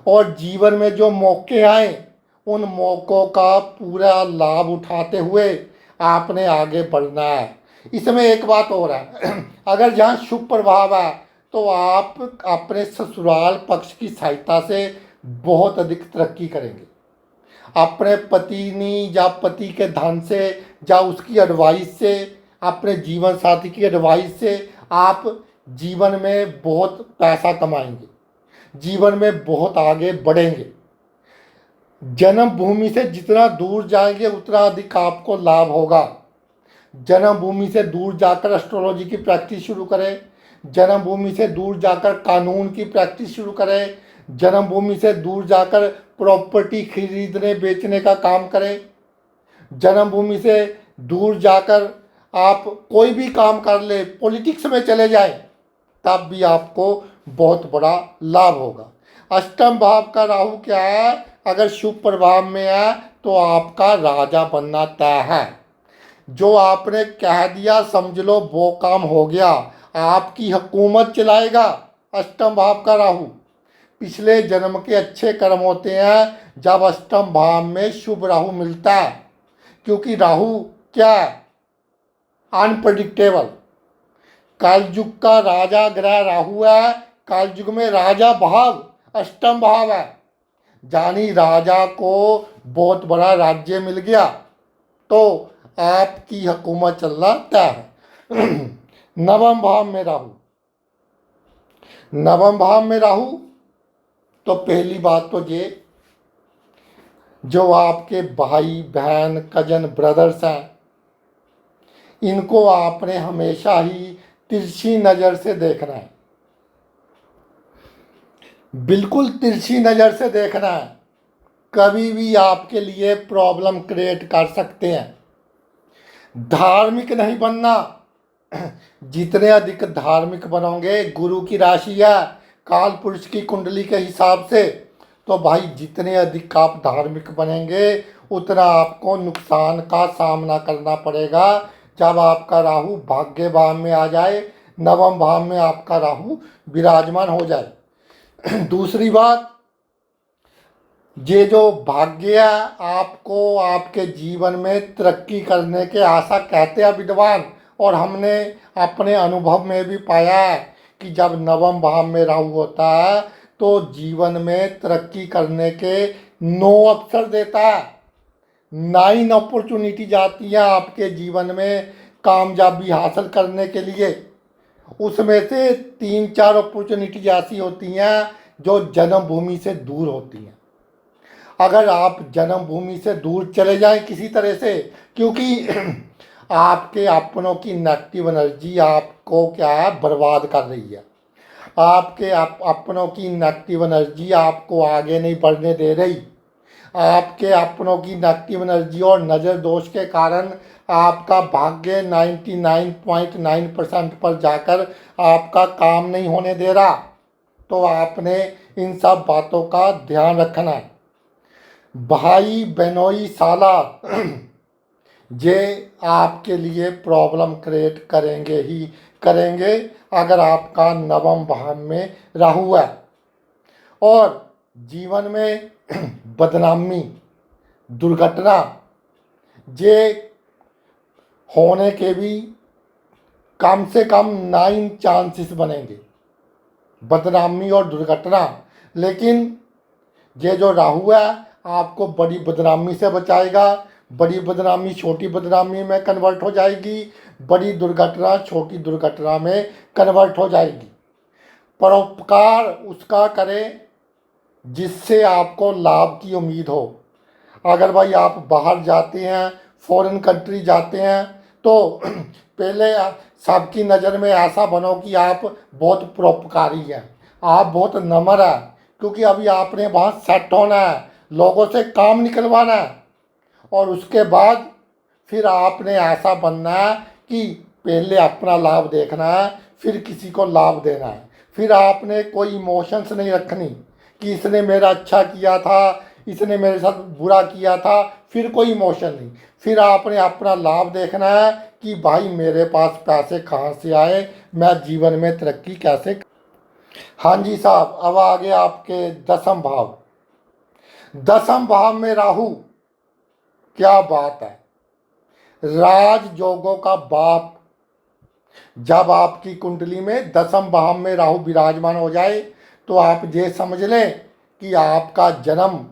और जीवन में जो मौके आए उन मौक़ों का पूरा लाभ उठाते हुए आपने आगे बढ़ना है। इसमें एक बात और है, अगर जहाँ शुभ प्रभाव है तो आप अपने ससुराल पक्ष की सहायता से बहुत अधिक तरक्की करेंगे। अपने पत्नी या पति के धन से या उसकी एडवाइस से, अपने जीवन साथी की एडवाइस से आप जीवन में बहुत पैसा कमाएंगे, जीवन में बहुत आगे बढ़ेंगे। जन्मभूमि से जितना दूर जाएंगे उतना अधिक आपको लाभ होगा। जन्मभूमि से दूर जाकर एस्ट्रोलॉजी की प्रैक्टिस शुरू करें। जन्मभूमि से दूर जाकर कानून की प्रैक्टिस शुरू करें। जन्मभूमि से दूर जाकर प्रॉपर्टी खरीदने बेचने का काम करें। जन्मभूमि से दूर जाकर आप कोई भी काम कर ले, पॉलिटिक्स में चले जाएं, तब भी आपको बहुत बड़ा लाभ होगा। अष्टम भाव का राहु क्या है, अगर शुभ प्रभाव में है तो आपका राजा बनना तय है। जो आपने कह दिया समझ लो वो काम हो गया, आपकी हुकूमत चलाएगा। अष्टम भाव का राहु पिछले जन्म के अच्छे कर्म होते हैं जब अष्टम भाव में शुभ राहु मिलता है। क्योंकि राहु क्या है, अनप्रडिक्टेबल। कलयुग का राजा ग्रह राहु है। कलयुग में राजा भाव अष्टम भाव है, जानी राजा को बहुत बड़ा राज्य मिल गया तो आपकी हुकूमत चलना तय है। नवम भाव में राहु, नवम भाव में राहु तो पहली बात तो ये जो आपके भाई बहन कजन ब्रदर्स हैं, इनको आपने हमेशा ही तिरछी नज़र से देखना है, बिल्कुल तिरछी नज़र से देखना है। कभी भी आपके लिए प्रॉब्लम क्रिएट कर सकते हैं। धार्मिक नहीं बनना। जितने अधिक धार्मिक बनोगे, गुरु की राशि है काल पुरुष की कुंडली के हिसाब से, तो भाई जितने अधिक आप धार्मिक बनेंगे उतना आपको नुकसान का सामना करना पड़ेगा। जब आपका राहु भाग्य भाव में आ जाए, नवम भाव में आपका राहु विराजमान हो जाए। दूसरी बात, ये जो भाग्य है आपको आपके जीवन में तरक्की करने के आशा कहते हैं विद्वान, और हमने अपने अनुभव में भी पाया है कि जब नवम भाव में राहु होता है तो जीवन में तरक्की करने के 9 अवसर देता है। 9 अपॉर्चुनिटी आती हैं आपके जीवन में कामयाबी हासिल करने के लिए। उसमें से 3-4 अपॉर्चुनिटी ऐसी होती हैं जो जन्मभूमि से दूर होती हैं। अगर आप जन्मभूमि से दूर चले जाएं किसी तरह से, क्योंकि आपके अपनों की नेगेटिव एनर्जी आपको क्या है, बर्बाद कर रही है। आपके अपनों की नेगेटिव एनर्जी आपको आगे नहीं बढ़ने दे रही। आपके अपनों की नेगेटिव एनर्जी और नज़र दोष के कारण आपका भाग्य 99.9% पर जाकर आपका काम नहीं होने दे रहा। तो आपने इन सब बातों का ध्यान रखना है। भाई बहनोई साला ये आपके लिए प्रॉब्लम क्रिएट करेंगे ही करेंगे अगर आपका नवम भाव में राहु है। और जीवन में बदनामी, दुर्घटना ये होने के भी कम से कम 9 चांसेस बनेंगे, बदनामी और दुर्घटना। लेकिन ये जो राहु है आपको बड़ी बदनामी से बचाएगा। बड़ी बदनामी छोटी बदनामी में कन्वर्ट हो जाएगी, बड़ी दुर्घटना छोटी दुर्घटना में कन्वर्ट हो जाएगी। परोपकार उसका करें जिससे आपको लाभ की उम्मीद हो। अगर भाई आप बाहर जाते हैं, फॉरेन कंट्री जाते हैं, तो पहले सबकी नज़र में ऐसा बनो कि आप बहुत परोपकारी हैं, आप बहुत नम्र हैं, क्योंकि अभी आपने वहाँ सेट होना है, लोगों से काम निकलवाना है। और उसके बाद फिर आपने ऐसा बनना है कि पहले अपना लाभ देखना है, फिर किसी को लाभ देना है। फिर आपने कोई इमोशंस नहीं रखनी कि इसने मेरा अच्छा किया था, इसने मेरे साथ बुरा किया था, फिर कोई इमोशन नहीं। फिर आपने अपना लाभ देखना है कि भाई मेरे पास पैसे कहाँ से आए, मैं जीवन में तरक्की कैसे। हाँ जी साहब, अब आगे आपके 10म भाव। 10म भाव में राहु, क्या बात है, राजयोगों का बाप। जब आपकी कुंडली में 10म भाव में राहु विराजमान हो जाए तो आप ये समझ लें कि आपका जन्म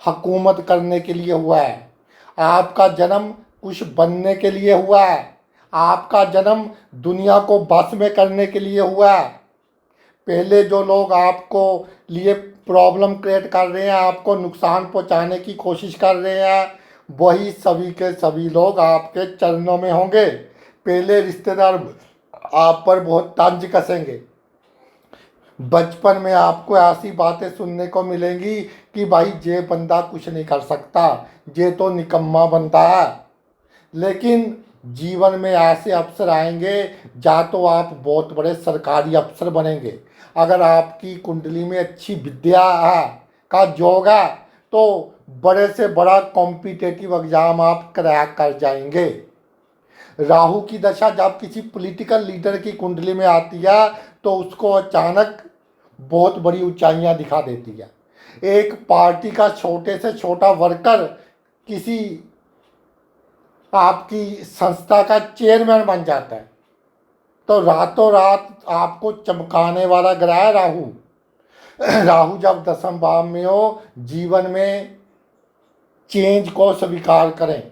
हुकूमत करने के लिए हुआ है, आपका जन्म कुछ बनने के लिए हुआ है, आपका जन्म दुनिया को बस में करने के लिए हुआ है। पहले जो लोग आपको लिए प्रॉब्लम क्रिएट कर रहे हैं, आपको नुकसान पहुंचाने की कोशिश कर रहे हैं, वही सभी के सभी लोग आपके चरणों में होंगे। पहले रिश्तेदार आप पर बहुत तंज कसेंगे। बचपन में आपको ऐसी बातें सुनने को मिलेंगी कि भाई ये बंदा कुछ नहीं कर सकता, ये तो निकम्मा बनता है। लेकिन जीवन में ऐसे अवसर आएंगे जहाँ तो आप बहुत बड़े सरकारी अफसर बनेंगे। अगर आपकी कुंडली में अच्छी विद्या है का योग है तो बड़े से बड़ा कॉम्पिटेटिव एग्जाम आप क्रैक कर जाएंगे। राहु की दशा जब किसी पॉलिटिकल लीडर की कुंडली में आती है तो उसको अचानक बहुत बड़ी ऊंचाइयां दिखा देती है। एक पार्टी का छोटे से छोटा वर्कर किसी आपकी संस्था का चेयरमैन बन जाता है। तो रातों रात आपको चमकाने वाला ग्रह है राहु। राहु जब 10म भाव में हो, जीवन में चेंज को स्वीकार करें।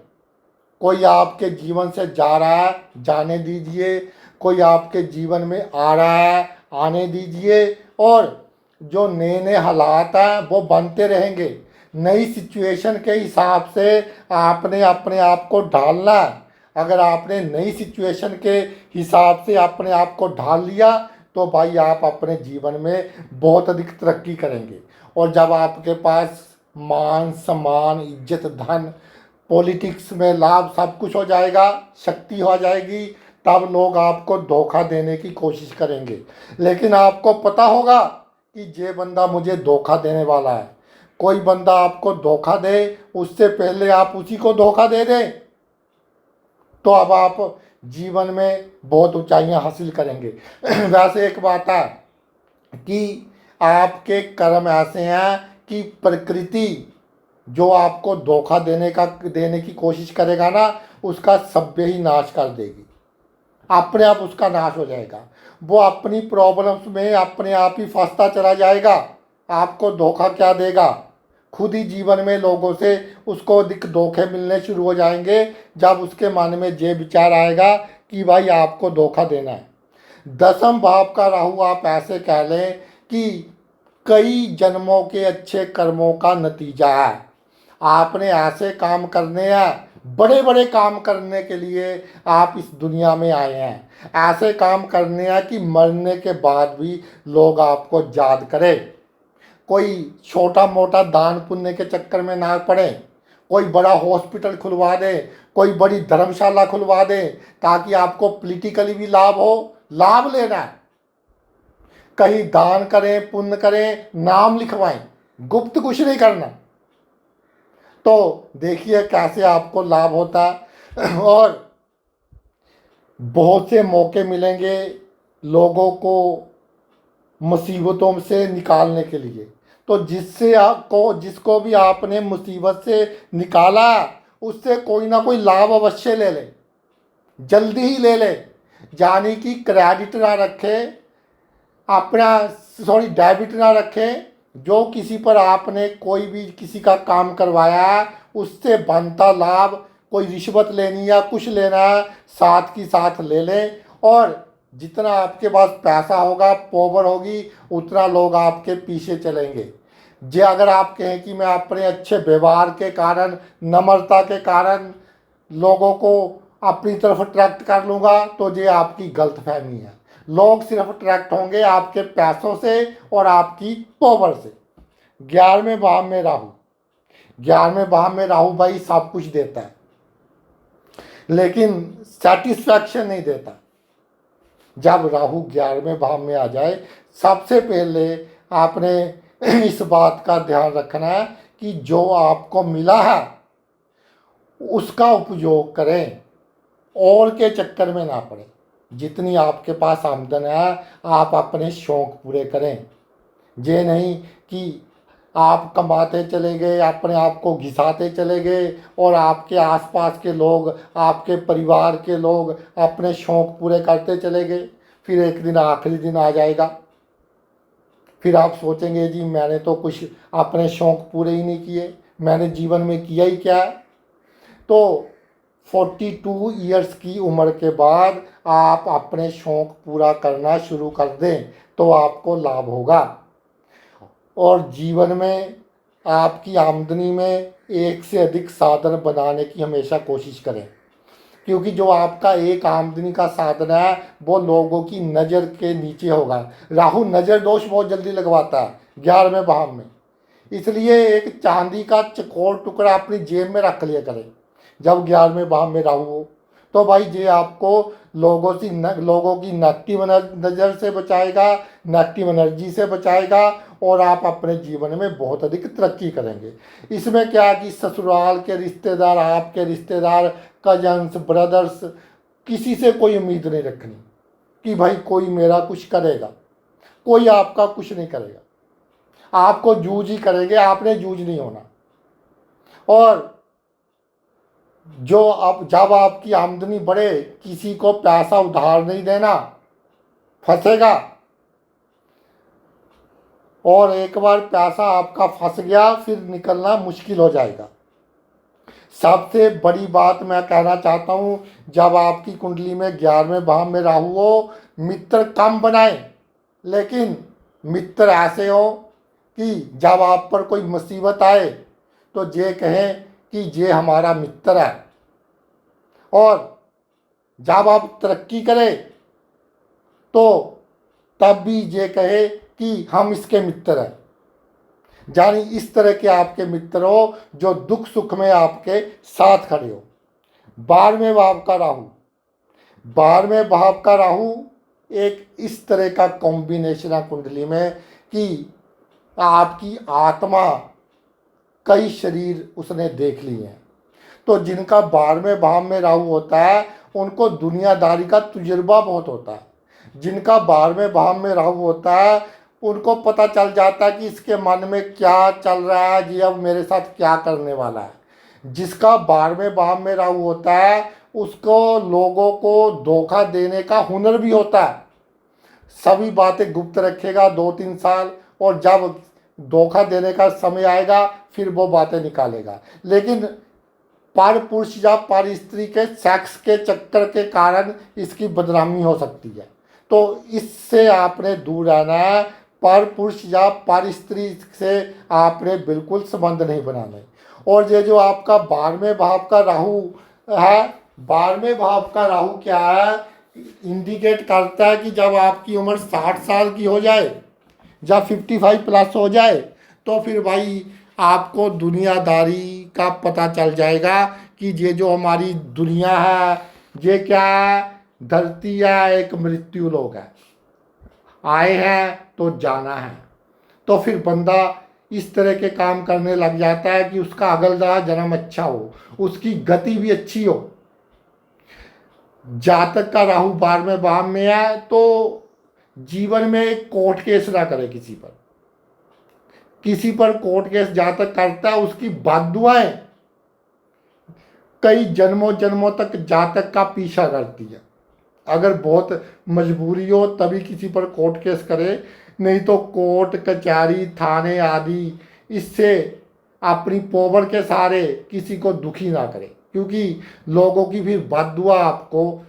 कोई आपके जीवन से जा रहा है, जाने दीजिए। कोई आपके जीवन में आ रहा है, आने दीजिए। और जो नए नए हालात हैं वो बनते रहेंगे। नई सिचुएशन के हिसाब से आपने अपने आप को ढालना है। अगर आपने नई सिचुएशन के हिसाब से अपने आप को ढाल लिया तो भाई आप अपने जीवन में बहुत अधिक तरक्की करेंगे। और जब आपके पास मान सम्मान इज्जत धन पॉलिटिक्स में लाभ सब कुछ हो जाएगा, शक्ति हो जाएगी, तब लोग आपको धोखा देने की कोशिश करेंगे। लेकिन आपको पता होगा कि ये बंदा मुझे धोखा देने वाला है। कोई बंदा आपको धोखा दे उससे पहले आप उसी को धोखा दे दें तो अब आप जीवन में बहुत ऊंचाइयां हासिल करेंगे। वैसे एक बात है कि आपके कर्म ऐसे हैं कि प्रकृति जो आपको धोखा देने की कोशिश करेगा ना, उसका सभ्य ही नाश कर देगी। अपने आप उसका नाश हो जाएगा। वो अपनी प्रॉब्लम्स में अपने आप ही फंसता चला जाएगा। आपको धोखा क्या देगा? खुद ही जीवन में लोगों से उसको अधिक धोखे मिलने शुरू हो जाएंगे जब उसके मन में ये विचार आएगा कि भाई आपको धोखा देना है। 10वें भाव का राहु आप ऐसे कह लें कि कई जन्मों के अच्छे कर्मों का नतीजा है। आपने ऐसे काम करने हैं, बड़े बड़े काम करने के लिए आप इस दुनिया में आए हैं। ऐसे काम करने हैं कि मरने के बाद भी लोग आपको याद करें। कोई छोटा मोटा दान पुण्य के चक्कर में ना पड़े, कोई बड़ा हॉस्पिटल खुलवा दे, कोई बड़ी धर्मशाला खुलवा दे ताकि आपको पॉलिटिकली भी लाभ हो। लाभ लेना है, कहीं दान करें पुण्य करें, नाम लिखवाएं, गुप्त कुछ नहीं करना। तो देखिए कैसे आपको लाभ होता है। और बहुत से मौके मिलेंगे लोगों को मुसीबतों से निकालने के लिए। तो जिसको भी आपने मुसीबत से निकाला उससे कोई ना कोई लाभ अवश्य ले ले, जल्दी ही ले ले। यानी कि क्रेडिट ना रखे डेबिट ना रखे। जो किसी पर आपने कोई भी किसी का काम करवाया है उससे बनता लाभ, कोई रिश्वत लेनी या कुछ लेना है, साथ की साथ ले लें। और जितना आपके पास पैसा होगा, पावर होगी, उतना लोग आपके पीछे चलेंगे। जे अगर आप कहें कि मैं अपने अच्छे व्यवहार के कारण, नम्रता के कारण लोगों को अपनी तरफ अट्रैक्ट कर लूँगा, तो ये आपकी गलतफहमी है। लोग सिर्फ अट्रैक्ट होंगे आपके पैसों से और आपकी पावर से। 11वें भाव में राहु, 11वें भाव में राहु भाई सब कुछ देता है लेकिन सेटिस्फैक्शन नहीं देता। जब राहु 11वें भाव में आ जाए, सबसे पहले आपने इस बात का ध्यान रखना है कि जो आपको मिला है उसका उपयोग करें और के चक्कर में ना पड़े। जितनी आपके पास आमदन है आप अपने शौक पूरे करें। ये नहीं कि आप कमाते चले गए, अपने आप को घिसाते चले गए और आपके आसपास के लोग, आपके परिवार के लोग अपने शौक पूरे करते चले गए। फिर एक दिन आखिरी दिन आ जाएगा, फिर आप सोचेंगे जी मैंने तो कुछ अपने शौक पूरे ही नहीं किए, मैंने जीवन में किया ही क्या है। तो 42 ईयर्स की उम्र के बाद आप अपने शौक पूरा करना शुरू कर दें तो आपको लाभ होगा। और जीवन में आपकी आमदनी में एक से अधिक साधन बनाने की हमेशा कोशिश करें, क्योंकि जो आपका एक आमदनी का साधन है वो लोगों की नज़र के नीचे होगा। राहु नज़र दोष बहुत जल्दी लगवाता है 11वें भाव में, इसलिए एक चांदी का चौकोर टुकड़ा अपनी जेब में रख लिया करें जब 11वें भाव में राहु हो। तो भाई ये आपको लोगों की नेगेटिव नज़र से बचाएगा, नेगेटिव एनर्जी से बचाएगा और आप अपने जीवन में बहुत अधिक तरक्की करेंगे। इसमें क्या है कि ससुराल के रिश्तेदार, आपके रिश्तेदार, कजन्स, ब्रदर्स, किसी से कोई उम्मीद नहीं रखनी कि भाई कोई मेरा कुछ करेगा। कोई आपका कुछ नहीं करेगा, आपको जूझ ही करेंगे, आपने जूझ नहीं होना। और जब आपकी आमदनी बढ़े, किसी को पैसा उधार नहीं देना, फंसेगा। और एक बार पैसा आपका फंस गया फिर निकलना मुश्किल हो जाएगा। सबसे बड़ी बात मैं कहना चाहता हूँ, जब आपकी कुंडली में 11वें भाव में राहु हो, मित्र कम बनाएं, लेकिन मित्र ऐसे हो कि जब आप पर कोई मुसीबत आए तो ये कहें कि ये हमारा मित्र है, और जब आप तरक्की करें तो तब भी ये कहे कि हम इसके मित्र हैं। यानी इस तरह के आपके मित्र हो जो दुख सुख में आपके साथ खड़े हो। 12वें भाव का राहु, 12वें भाव का राहु एक इस तरह का कॉम्बिनेशन है कुंडली में कि आपकी आत्मा कई शरीर उसने देख लिए हैं। तो जिनका 12वें भाव में राहु होता है उनको दुनियादारी का तजुर्बा बहुत होता है। जिनका 12वें भाव में राहु होता है उनको पता चल जाता है कि इसके मन में क्या चल रहा है, ये अब मेरे साथ क्या करने वाला है। जिसका 12वें भाव में राहु होता है उसको लोगों को धोखा देने का हुनर भी होता है। सभी बातें गुप्त रखेगा 2-3 साल, और जब धोखा देने का समय आएगा फिर वो बातें निकालेगा। लेकिन पर पुरुष या पर स्त्री के सेक्स के चक्कर के कारण इसकी बदनामी हो सकती है। तो इससे आपने दूर रहना है। पर पुरुष या पर स्त्री से आपने बिल्कुल संबंध नहीं बनाने। और ये जो आपका 12वें भाव का राहु है, 12वें भाव का राहु क्या है, इंडिकेट करता है कि जब आपकी उम्र 60 साल की हो जाए या 55 प्लस हो जाए तो फिर भाई आपको दुनियादारी का पता चल जाएगा कि ये जो हमारी दुनिया है ये क्या है, धरती है, एक मृत्यु लोक है, आए हैं तो जाना है। तो फिर बंदा इस तरह के काम करने लग जाता है कि उसका अगला जन्म अच्छा हो, उसकी गति भी अच्छी हो। जातक का राहु 12वें भाव में है तो जीवन में एक कोर्ट केस ना करे किसी पर कोर्ट केस जातक करता है उसकी बद्दुआएं कई जन्मों जन्मों तक जातक का पीछा करती है। अगर बहुत मजबूरी हो तभी किसी पर कोर्ट केस करे, नहीं तो कोर्ट कचहरी थाने आदि इससे अपनी पोवर के सहारे किसी को दुखी ना करे, क्योंकि लोगों की फिर बद्दुआ आपको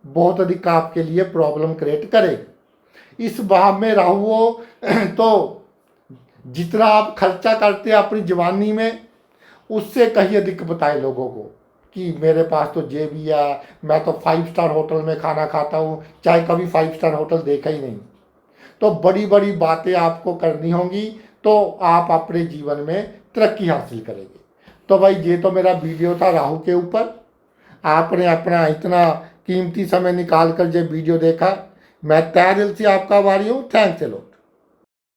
बहुत अधिक आपके लिए प्रॉब्लम क्रिएट करेगी। इस भाव में राहु हो तो जितना आप खर्चा करते हैं अपनी जवानी में उससे कहीं अधिक बताए लोगों को कि मेरे पास तो ये भी है, मैं तो 5 स्टार होटल में खाना खाता हूँ, चाहे कभी 5 स्टार होटल देखा ही नहीं। तो बड़ी बड़ी बातें आपको करनी होंगी तो आप अपने जीवन में तरक्की हासिल करेंगे। तो भाई ये तो मेरा वीडियो था राहु के ऊपर। आपने अपना इतना कीमती समय निकाल कर ये वीडियो देखा, मैं तहे दिल से आपका आभारी हूँ। Thanks a lot.